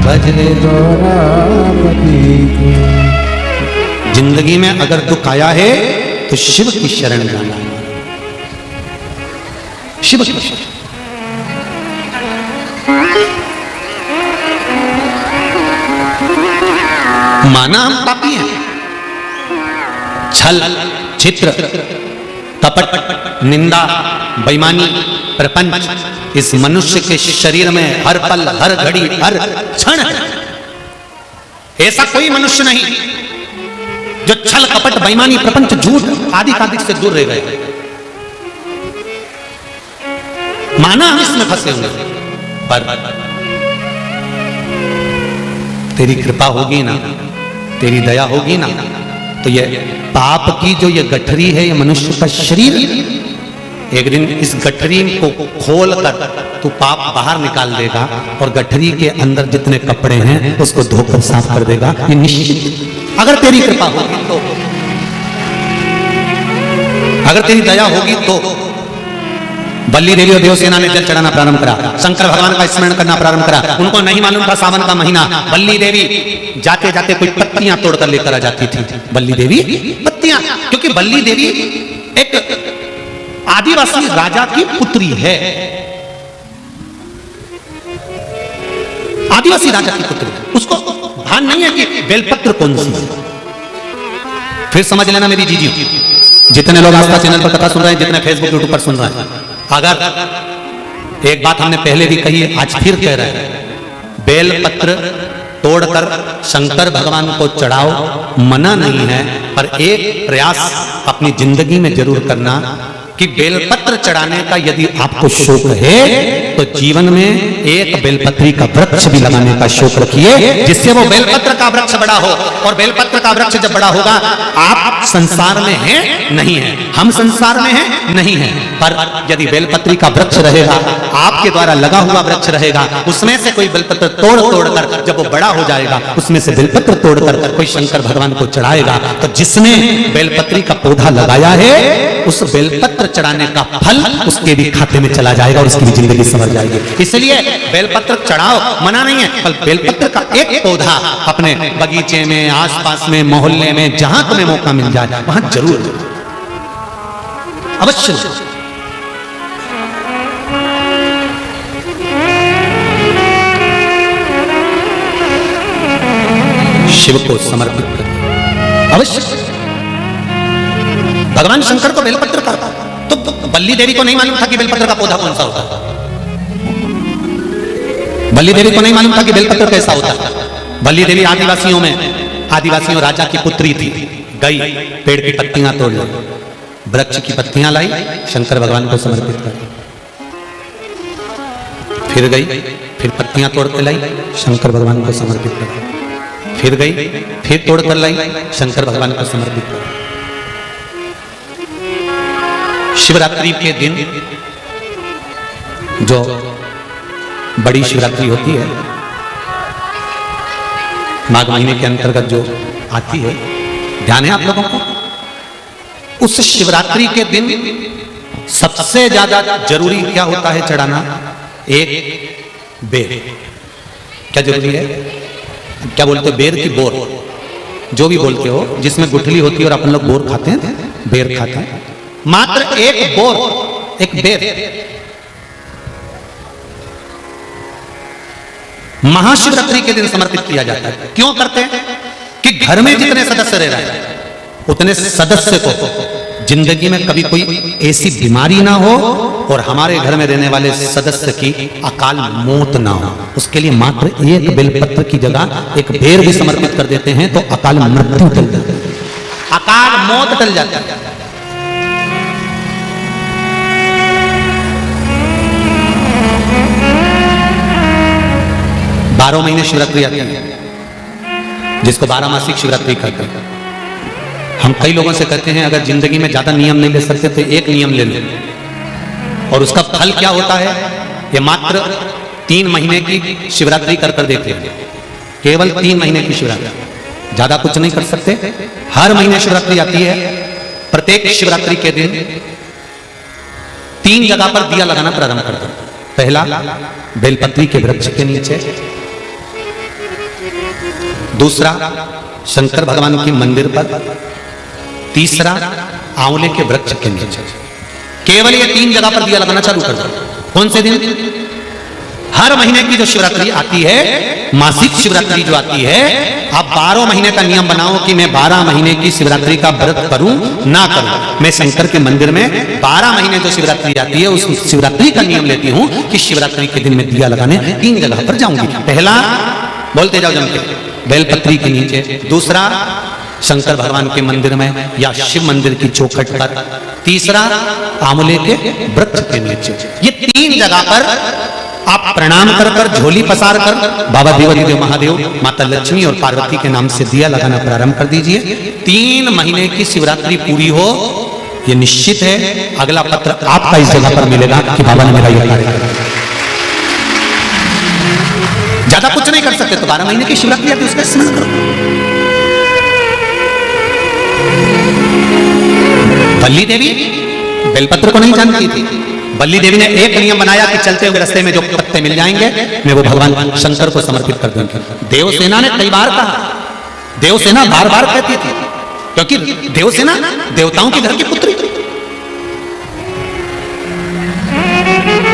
भजले गोरापति को। जिंदगी में अगर दुख आया है तो शिव की शरण जाना, शिव की शरण। माना हम पापी हैं, छल चित्र कपट निंदा बेईमानी प्रपंच इस मनुष्य के शरीर में हर पल हर घड़ी हर क्षण है। ऐसा कोई मनुष्य नहीं जो छल कपट बेईमानी प्रपंच झूठ आदि कादिक से दूर रह गए। माना हम इसमें फंसे हुए, पर तेरी कृपा होगी ना, तेरी दया होगी ना, तो ये पाप की जो ये गठरी है, ये मनुष्य का शरीर, एक दिन इस गठरी को खोल कर तू पाप बाहर निकाल देगा और गठरी के अंदर जितने कपड़े हैं उसको धोकर साफ कर देगा, ये निश्चित। अगर तेरी कृपा होगी तो, अगर तेरी दया होगी तो। बल्ली देवी और देवसेना ने जल चढ़ाना प्रारंभ करा, शंकर भगवान का स्मरण करना प्रारंभ करा। उनको नहीं मालूम था सावन का महीना। बल्ली देवी जाते जाते कोई पत्तियां तोड़कर लेकर आ जाती थी। बल्ली देवी पत्तियां, क्योंकि बल्ली देवी एक आदिवासी राजा की पुत्री है, आदिवासी राजा की पुत्री। उसको भान नहीं है कि बेलपत्र कौन सी है। फिर समझ लेना मेरी जीजी, जितने लोग आस्था चैनल पर कथा सुन रहे हैं, जितने फेसबुक यूट्यूब पर सुन रहे हैं, अगर एक बात हमने पहले भी कही, आज फिर कह रहे हैं, बेलपत्र तोड़कर शंकर भगवान को चढ़ाओ, मना नहीं है, पर एक प्रयास अपनी जिंदगी में जरूर करना कि बेलपत्र चढ़ाने का यदि आपको शौक है तो जीवन में एक बेलपत्री का वृक्ष भी लगाने का शौक रखिए, जिससे वो बेलपत्र का वृक्ष बड़ा हो। और बेलपत्र का वृक्ष जब बड़ा होगा, आप संसार में हैं नहीं है, हम संसार में हैं नहीं है, पर यदि बेलपत्री का वृक्ष रहेगा, आपके द्वारा लगा हुआ वृक्ष रहेगा, उसमें से कोई बेलपत्र तोड़ कर जब वो बड़ा हो जाएगा, उसमें से बेलपत्र तोड़कर कोई शंकर भगवान को चढ़ाएगा, तो जिसने बेलपत्री का पौधा लगाया है, उस बेलपत्र चढ़ाने का फल उसके भी खाते में चला जाएगा और उसकी भी जिंदगी संवर जाएगी। इसलिए बेलपत्र चढ़ाओ, मना नहीं है, पर बेलपत्र का एक पौधा अपने बगीचे में, आसपास में, मोहल्ले में, जहां तुम्हें मौका मिल जाए वहां जरूर अवश्य। शिव को समर्पित कर अवश्य। भगवान शंकर को बेलपत्र का, तो बल्ली देवी को नहीं मालूम था कि बेलपत्र का पौधा कौन सा होता है। बल्ली देवी को नहीं मालूम था कि बेलपत्र कैसा होता है। बल्ली देवी आदिवासियों राजा की पुत्री थी। गई, पेड़ की पत्तियां तोड़ लाई, वृक्ष की पत्तियां लाई, शंकर भगवान को समर्पित कर। फिर गई, फिर पत्तियां तोड़ के लाई, शंकर भगवान को समर्पित कर। फिर गई, फिर तोड़ कर लाई, शंकर भगवान को समर्पित कर। शिवरात्रि के दिन, जो बड़ी शिवरात्रि होती है, माघ महीने के अंतर्गत जो आती है, ध्यान है आप लोगों को, उस शिवरात्रि के दिन सबसे ज्यादा जरूरी क्या होता है चढ़ाना? एक बेर। क्या जरूरी है? क्या बोलते हो? बेर की बोर, जो भी बोलते हो, जिसमें गुठली होती है और अपन लोग बोर खाते हैं, बेर खाते हैं। मात्र एक बोर, एक बेर महाशिवरात्रि के दिन समर्पित किया जाता है। क्यों करते हैं? कि घर में जितने सदस्य रह रहे हैं, उतने सदस्य को जिंदगी में कभी कोई ऐसी बीमारी ना हो और हमारे घर में रहने वाले सदस्य की अकाल मौत ना हो। उसके लिए मात्र एक बेलपत्र की जगह एक बेर भी समर्पित कर देते हैं तो अकाल मृत्यु टल जाती है, अकाल मौत टल जाती है। 12 महीने शिवरात्रि आती है, जिसको 12 मासिक शिवरात्रि कहते हैं। हम कई लोगों से कहते हैं अगर जिंदगी में ज्यादा नियम नहीं ले सकते तो एक नियम ले लो, और उसका फल क्या होता है? ये मात्र 3 महीने की शिवरात्रि कर देते हैं, केवल 3 महीने की शिवरात्रि, ज्यादा कुछ नहीं कर सकते। हर महीने शिवरात्रि आती है। प्रत्येक शिवरात्रि के दिन 3 जगह पर दिया लगाना प्रारंभ कर दो। पहला, बेलपत्री के वृक्ष के नीचे। दूसरा, शंकर भगवान के मंदिर पर। तीसरा, आंवले के वृक्ष के नीचे। केवल ये 3 जगह पर दिया लगाना चालू कर दो। कौन से दिन? हर महीने की जो शिवरात्रि आती है, मासिक शिवरात्रि जो आती है, आप 12 महीने का नियम बनाओ कि मैं 12 महीने की शिवरात्रि का व्रत करूं ना करूं। मैं शंकर के मंदिर में 12 महीने जो शिवरात्रि आती है, उस शिवरात्रि का नियम लेती हूं कि शिवरात्रि के दिन में दिया लगाने 3 जगह पर जाऊंगी। पहला, बोलते जाओ जम के, बेलपत्री के नीचे। दूसरा, शंकर भगवान के मंदिर में या शिव मंदिर की चौखट पर। तीसरा, आंवले के वृक्ष के नीचे। ये 3 जगह पर आप प्रणाम कर झोली पसार कर बाबा देवादिदेव महादेव, माता लक्ष्मी और पार्वती के नाम से दिया लगाना प्रारंभ कर दीजिए। 3 महीने की शिवरात्रि पूरी हो, ये निश्चित है अगला पत्र आपका इस जगह पर मिलेगा कि बाबा ने मेरा ये कार्य किया। ज्यादा कुछ नहीं कर सकते तो 12 महीने की शिवरात्रि आती है, उसका स्मरण करो। बल्ली देवी बेलपत्र को नहीं जानती थी। बल्ली देवी ने एक नियम बनाया कि चलते हुए रास्ते में जो पत्ते मिल जाएंगे मैं वो भगवान शंकर को समर्पित कर दूंगी। देवसेना ने कई बार कहा, देवसेना बार बार कहती थी, क्योंकि देवसेना देवताओं के घर की पुत्री थी।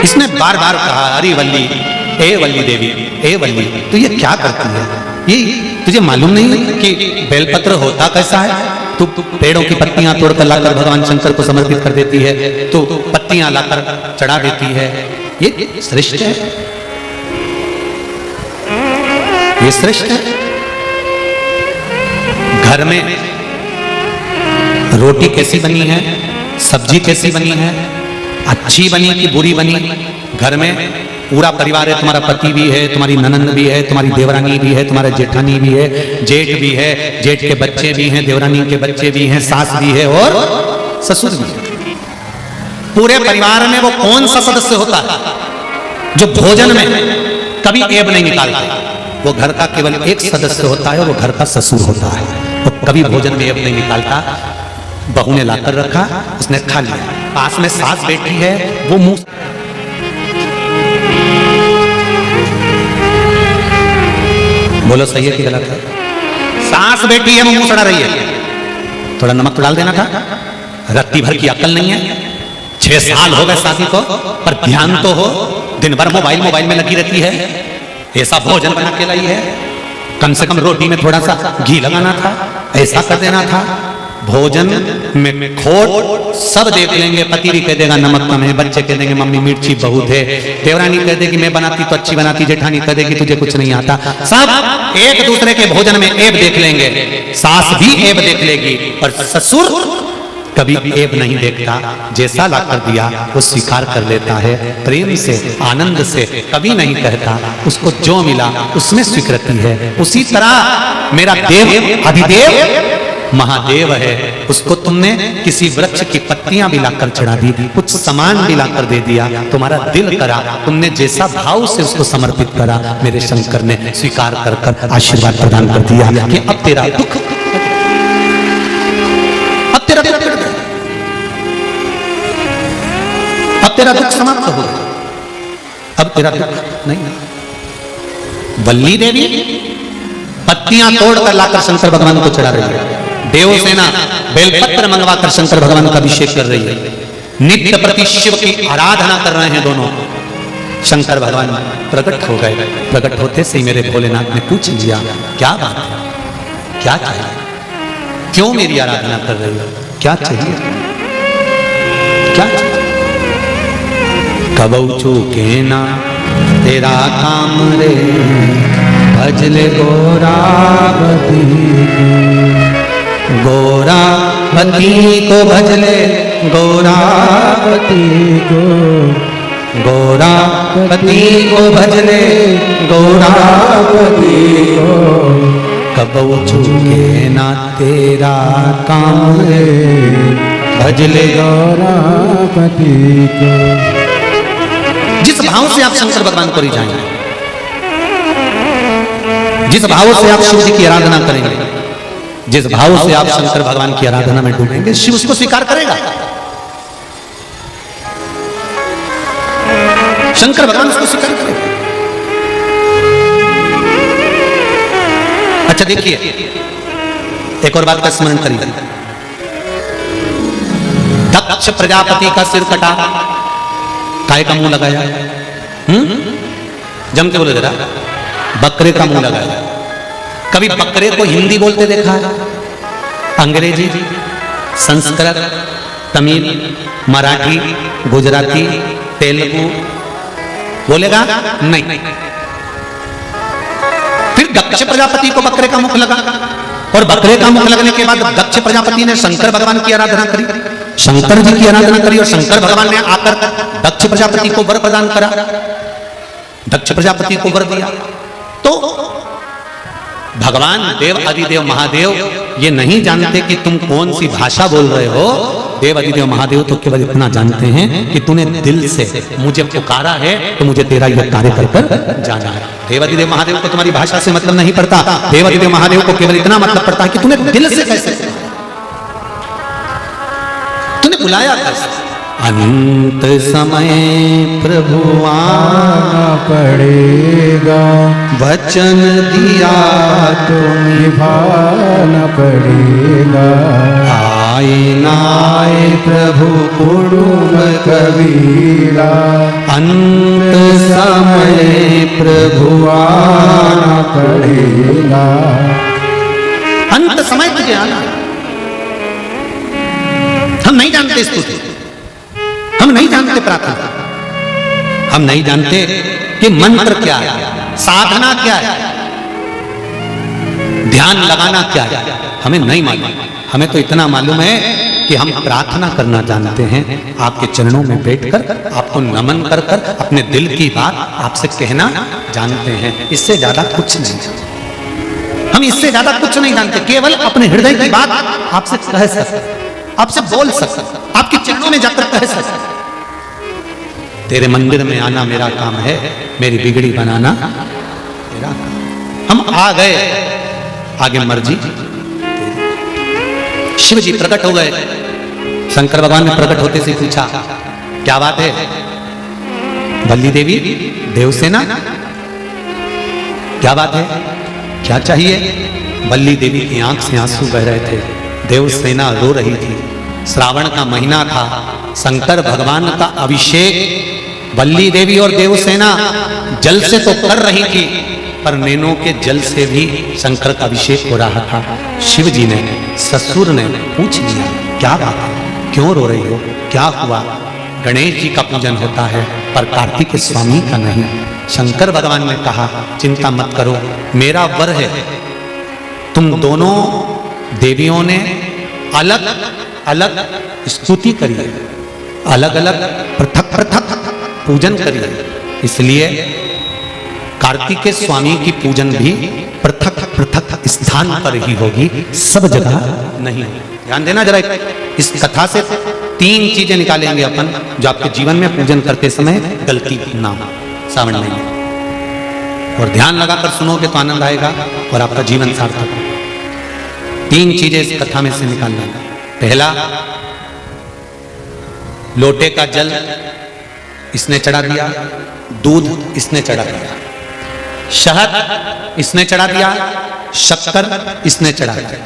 इसने बार बार कहा, अरे वल्ली, ए वल्ली देवी, ए वल्ली, तो ये क्या करती है? ये तुझे मालूम नहीं कि बेलपत्र होता कैसा है? तू पेड़ों की पत्तियां तोड़कर लाकर भगवान शंकर को समर्पित कर देती है, तो पत्तियां लाकर चढ़ा देती है। ये श्रेष्ठ है, ये श्रेष्ठ है। घर में रोटी कैसी बनी है, सब्जी कैसी बनी है, अच्छी बनी कि बुरी बनी। घर में पूरा परिवार है, तुम्हारा पति भी है, तुम्हारी ननंद भी है, तुम्हारी देवरानी भी है, तुम्हारा जेठानी भी है, जेठ भी है, जेठ के बच्चे भी हैं, देवरानी के बच्चे भी हैं, सास भी है और ससुर भी है। पूरे परिवार में वो कौन सा सदस्य होता है जो भोजन में कभी ऐब नहीं निकालता? वो घर का केवल एक सदस्य होता है, वो घर का ससुर होता है। वो कभी भोजन में ऐब नहीं निकालता। बहू ने लाकर रखा, उसने खा लिया। पास में सास बैठी है, वो मुंह बोलो सही है कि गलत है? सास बैठी है, वो मुंह सड़ा रही है, थोड़ा नमक तो डाल देना था। रत्ती भर की अकल नहीं है। 6 साल हो गए शादी को, पर ध्यान तो हो। दिन भर मोबाइल में लगी रहती है। ऐसा भोजन बना के लाई है, कम से कम रोटी में थोड़ा सा घी लगाना था, ऐसा कर देना था। भोजन में खोट सब देख लेंगे। पति भी कह देगा नमक कम है, बच्चे कह देंगे मम्मी मिर्ची बहुत है, देवरानी कह देगी मैं बनाती तो अच्छी बनाती, जेठानी कह देगी तुझे कुछ नहीं आता। सब एक दूसरे के भोजन में ऐब देख लेंगे। सास भी ऐब देख लेगी, और ससुर कभी ऐब नहीं देखता। जैसा ला कर दिया वो स्वीकार कर लेता है, प्रेम से आनंद से, कभी नहीं कहता। उसको जो मिला उसमें स्वीकृति है। उसी तरह मेरा देव अधिदेव महादेव है, उसको तुमने किसी वृक्ष की पत्तियां भी लाकर चढ़ा दी, कुछ सामान भी लाकर दे दिया, तुम्हारा दिल करा, तुमने जैसा भाव से उसको समर्पित करा, मेरे शंकर ने स्वीकार कर कर आशीर्वाद प्रदान कर दिया कि अब तेरा दुख, अब तेरा दुख, अब तेरा दुख समाप्त हो, अब तेरा दुख नहीं। वल्ली देवी पत्तियां तोड़कर लाकर शंकर भगवान को चढ़ा रही है। देवसेना बेलपत्र मंगवाकर शंकर भगवान का अभिषेक कर रही है। नित्य प्रति शिव की आराधना कर रहे हैं दोनों। शंकर भगवान प्रकट हो गए। प्रकट होते से ही मेरे भोलेनाथ ने पूछ लिया क्या बात है, क्या चाहिए, क्यों मेरी आराधना कर रही हो, क्या चाहिए, क्या चाहिए? कबऊ चूके ना तेरा काम रे, भजले गोरावती गोरावती को, भजले गोरावती को, गोरावती को भजले गोरावती को। कबऊ चूके ना तेरा काम रे, भजले गोरावती को। जिस भाव से आप शंकर भगवान को रिझाएंगे, जिस भाव से आप शिव जी की आराधना करेंगे, जिस भाव से आप शंकर भगवान की आराधना में डूबेंगे, शिव उसको स्वीकार करेगा। शंकर भगवान उसको स्वीकार करेगा। अच्छा देखिए, एक और बात का स्मरण करिए। दक्ष प्रजापति का सिर कटा, काय का मुंह लगाया? जम के बोले जरा, बकरे का मुंह लगाया। कभी बकरे को हिंदी बोलते देखा है? अंग्रेजी, संस्कृत, तमिल, मराठी, गुजराती, तेलुगु बोलेगा? नहीं। फिर दक्ष प्रजापति को बकरे का मुख लगा, और बकरे का मुख लगने के बाद दक्ष प्रजापति ने शंकर भगवान की आराधना करी, शंकर जी की आराधना करी, और शंकर भगवान ने आकर दक्ष प्रजापति को वर प्रदान करा, दक्ष प्रजापति को वर दिया। तो भगवान देव अधिदेव महादेव ये नहीं जानते कि तुम कौन सी भाषा बोल रहे हो। देव अधिदेव महादेव तो केवल इतना जानते हैं कि तूने दिल से मुझे पुकारा है, तो मुझे तेरा यह कार्य कर कर जाना है। देव अधिदेव महादेव को तुम्हारी भाषा से मतलब नहीं पड़ता। देव अधिदेव महादेव को केवल इतना मतलब पड़ता है कि तूने दिल से कैसे, तूने बुलाया कैसे। अंत समय प्रभु आना पड़ेगा, वचन दिया तो निभाना पड़ेगा। आए नाए प्रभु कुटुंब कबीरा, अंत समय प्रभु आना पड़ेगा। अंत समय तुझे आना। हम नहीं जानते स्तुति, हम नहीं जानते प्रार्थना, हम नहीं जानते कि मंत्र क्या है, साधना क्या है, ध्यान लगाना क्या है, हमें नहीं मालूम। हमें तो इतना मालूम है कि हम प्रार्थना करना जानते हैं, आपके चरणों में बैठकर आपको नमन कर कर अपने दिल की बात आपसे कहना जानते हैं। इससे ज्यादा कुछ नहीं, हम इससे ज्यादा कुछ नहीं जानते। केवल अपने हृदय की बात आपसे कह सकते, आपसे बोल सकते, आपके चरणों में जाकर कह सकते। तेरे मंदिर में आना मेरा काम है, मेरी बिगड़ी बनाना मेरा काम। हम आ गए, आगे मर्जी। शिव जी प्रकट हो गए। शंकर भगवान ने प्रकट होते से पूछा, क्या बात है? बल्ली देवी, देवसेना, क्या बात है, क्या चाहिए? बल्ली देवी की आंख से आंसू बह रहे थे। देवसेना रो रही थी। श्रावण का महीना था, शंकर भगवान का अभिषेक बल्ली देवी और देवसेना जल से तो कर रही थी, पर नैनों के जल से भी शंकर का अभिषेक हो रहा था। शिव जी ने, ससुर ने पूछ लिया, क्या बात है, क्यों रो रही हो, क्या हुआ? गणेश जी का पूजन होता है पर कार्तिक स्वामी का नहीं। शंकर भगवान ने कहा, चिंता मत करो, मेरा वर है, तुम दोनों देवियों ने अलग अलग स्तुति करिए, अलग अलग पृथक पृथक पूजन करिए, इसलिए कार्तिकेय स्वामी की पूजन भी पृथक पृथक स्थान पर ही होगी, सब जगह नहीं। ध्यान देना जरा, इस कथा से 3 चीजें निकालेंगे अपन जो आपके जीवन में पूजन करते समय गलती ना हो श्रावण महीने। और ध्यान लगाकर सुनोगे तो आनंद आएगा और आपका जीवन सार्थक होगा। 3 चीजें इस कथा में से निकालना। पहला, लोटे का जल इसने चढ़ा दिया, दूध इसने चढ़ा दिया, शहद इसने चढ़ा दिया, शक्कर इसने चढ़ा दिया।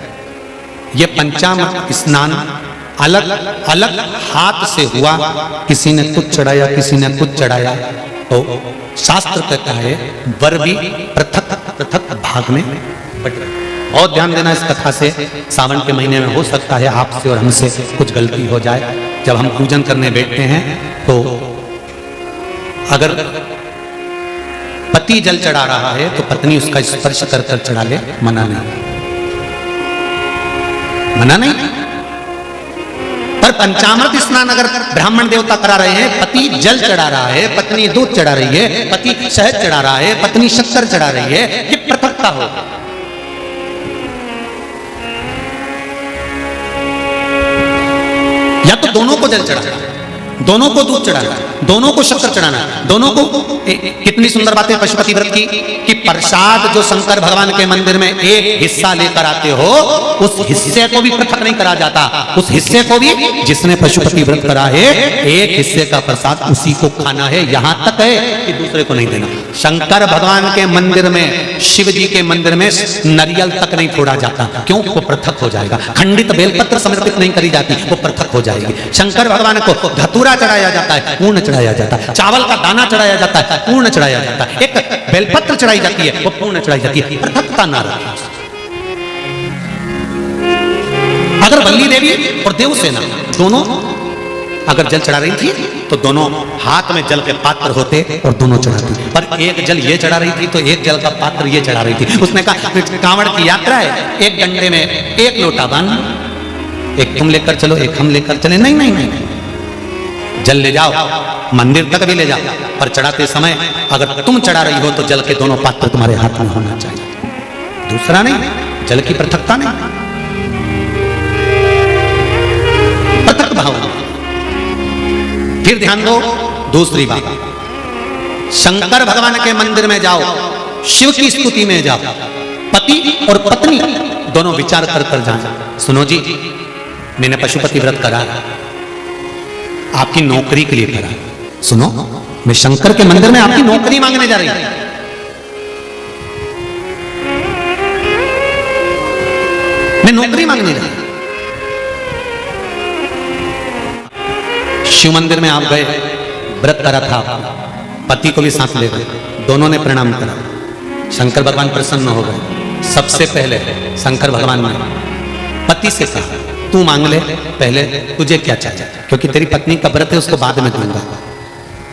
ये पंचामृत स्नान अलग अलग हाथ से हुआ, किसी ने कुछ चढ़ाया, किसी ने कुछ चढ़ाया। तो शास्त्र कहता है वर भी पृथक पृथक भाग में बटे। और ध्यान देना इस कथा से, सावन के महीने में हो सकता है आपसे और हमसे कुछ गलती हो जाए। जब हम पूजन करने बैठते हैं तो अगर पति जल चढ़ा रहा है तो पत्नी उसका स्पर्श कर कर चढ़ा ले, मना नहीं, मना नहीं। पर पंचामृत स्नान अगर ब्राह्मण देवता करा रहे हैं, पति जल चढ़ा रहा है, पत्नी दूध चढ़ा रही है, पति शहद चढ़ा रहा है, पत्नी शक्कर चढ़ा रही है, ये पृथकता हो। या तो दोनों को जल चढ़ाना, दोनों को दूध चढ़ाना, दोनों को शक्कर चढ़ाना, दोनों को। कितनी सुंदर बात है पशुपति व्रत की कि प्रसाद जो शंकर भगवान के मंदिर में एक हिस्सा लेकर आते हो, उस हिस्से को भी पृथक नहीं करा जाता। उस हिस्से को भी जिसने पशुपति व्रत करा है, एक हिस्से का प्रसाद उसी को खाना है, यहां तक है कि दूसरे को नहीं देना। शंकर भगवान के मंदिर में, शिव जी के मंदिर में नारियल तक नहीं फोड़ा जाता। क्यों? वो पृथक हो जाएगा। खंडित बेलपत्र समर्पित नहीं करी जाती, वो पृथक हो जाएगी। शंकर भगवान को धतूरा चढ़ाया जाता है, पूर्ण चढ़ाया जाता है। चावल का दाना चढ़ाया जाता है, पूर्ण चढ़ाया जाता है। एक बेलपत्र चढ़ाई जाती है, वो पूर्ण चढ़ाई जाती है। पृथकता ना रहे। अगर बल्ली देवी और देवसेना दोनों अगर जल चढ़ा रही थी तो दोनों हाथ में जल के पात्र होते और दोनों चढ़ाती। पर एक जल ये चढ़ा रही थी तो एक जल का पात्र ये चढ़ा रही थी। उसने कहा कांवड़ की यात्रा है, एक डंडे में एक लोटा बांध, एक तुम लेकर चलो, एक हम लेकर चले। नहीं नहीं नहीं, जल ले जाओ, मंदिर तक भी ले जाओ, पर चढ़ाते समय अगर तुम चढ़ा रही हो तो जल के दोनों पात्र तुम्हारे हाथ में होना चाहिए, दूसरा नहीं। जल की पृथकता नहीं, पृथक भाव। फिर ध्यान दो, दूसरी बात, शंकर भगवान के मंदिर में जाओ, शिव की स्तुति में जाओ, पति और पत्नी दोनों विचार कर कर जाए। सुनो जी, मैंने पशुपति व्रत करा, आपकी नौकरी के लिए करा। सुनो, मैं शंकर के मंदिर में आपकी नौकरी मांगने जा रही हूं। मैं नौकरी मांगने जा रही हूं। शिव मंदिर में आप गए, व्रत करा था, पति को भी साथ ले गए, दोनों ने प्रणाम करा। शंकर भगवान प्रसन्न हो गए। सबसे पहले शंकर भगवान ने पति से कहा, तू मांग ले पहले, तुझे क्या चाहिए, क्योंकि तेरी पत्नी का व्रत है, उसको बाद में दूंगा।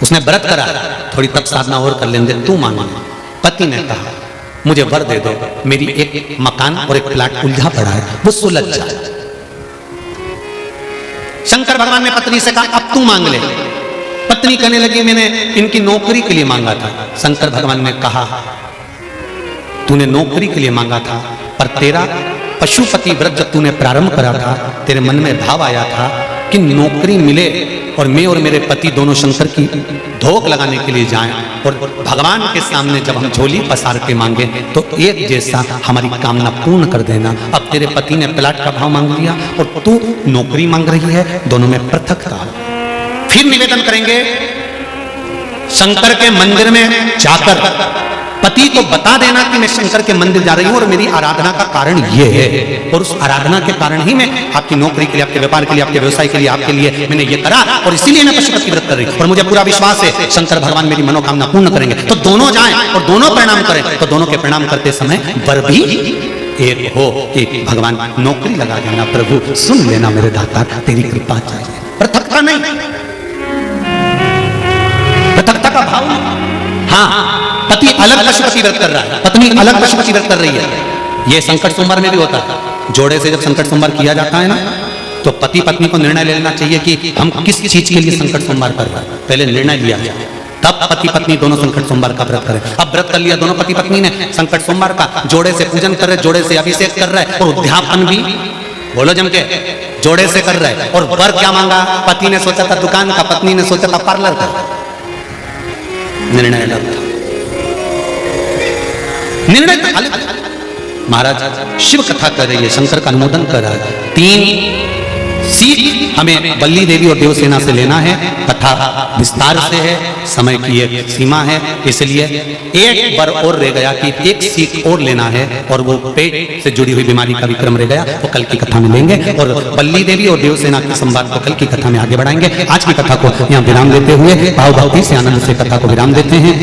उसने व्रत करा, थोड़ी तप साधना और कर लेंगे, तू मांग ले। पति ने कहा, मुझे वर दे दो, मेरी एक मकान और एक प्लाट उलझा पड़ा है, वो सुलझ जाए। शंकर भगवान ने पत्नी से कहा अब तू मांग ले। पत्नी कहने लगी मैंने इनकी नौकरी के लिए मांगा था। शंकर भगवान ने कहा तूने नौकरी के लिए मांगा था, पर तेरा पशुपति व्रत जब तूने प्रारंभ करा था, तेरे मन में भाव आया था कि नौकरी मिले और मैं और मेरे पति दोनों शंकर की धोख लगाने के लिए जाएं और भगवान के सामने जब हम झोली पसार के मांगे तो एक जैसा हमारी कामना पूर्ण कर देना। अब तेरे पति ने प्लाट का भाव मांग लिया और तू नौकरी मांग रही है, दोनों में पृथकता। फिर निवेदन करेंगे शंकर के मंदिर में जाकर पति को बता देना कि मैं शंकर के मंदिर जा रही हूं और मेरी आराधना का कारण ये है, और उस आराधना के कारण ही मैं आपकी नौकरी के लिए, आपके व्यापार के लिए, आपके व्यवसाय के लिए, आपके लिए मैंने ये करा और इसीलिए मैं पशुपति व्रत कर रही हूं और मुझे पूरा विश्वास है शंकर भगवान मेरी मनोकामना पूर्ण करेंगे। तो दोनों जाएं और दोनों प्रणाम करें, तो दोनों के प्रणाम करते समय वर भी एक हो कि भगवान नौकरी लगा देना, प्रभु सुन लेना मेरे दाता, तेरी कृपा चाहिए। पृथकता नहीं, पृथकता का भाव नहीं। हाँ, पति अलग पशुपति व्रत कर रहा है, पत्नी अलग पशुपति व्रत कर रही है। ये संकट सोमवार में भी होता है। जोड़े से जब संकट सोमवार किया जाता है ना, तो पति पत्नी को निर्णय ले लेना चाहिए कि हम किस चीज के लिए संकट सोमवार कर रहे हैं। पहले निर्णय लिया जाए, तब पति पत्नी दोनों संकट सोमवार का व्रत करें। अब व्रत कर लिया दोनों पति पत्नी ने संकट सोमवार का, जोड़े से पूजन कर रहे, जोड़े से अभिषेक कर रहे और उद्यापन भी बोलो जम के जोड़े से कर रहे। और वर क्या मांगा? पति ने सोचा था दुकान का, पत्नी ने सोचा था पार्लर का। निर्णय अलग था, निर्णय अलग। महाराज शिव कथा कर रही है, शंकर का अनुमोदन कर रहा है। 3 सीख हमें बल्ली देवी और देवसेना से लेना है। कथा विस्तार से है, समय की एक सीमा है, इसलिए एक बार और रह गया कि एक सीख और लेना है और वो पेट से जुड़ी हुई बीमारी का विक्रम रह गया, वो कल की कथा में लेंगे और बल्ली देवी और देवसेना के संवाद को कल की कथा में आगे बढ़ाएंगे। आज की कथा को यहाँ विराम देते हुए भाव भक्ति से आनंद से कथा को विराम देते हैं।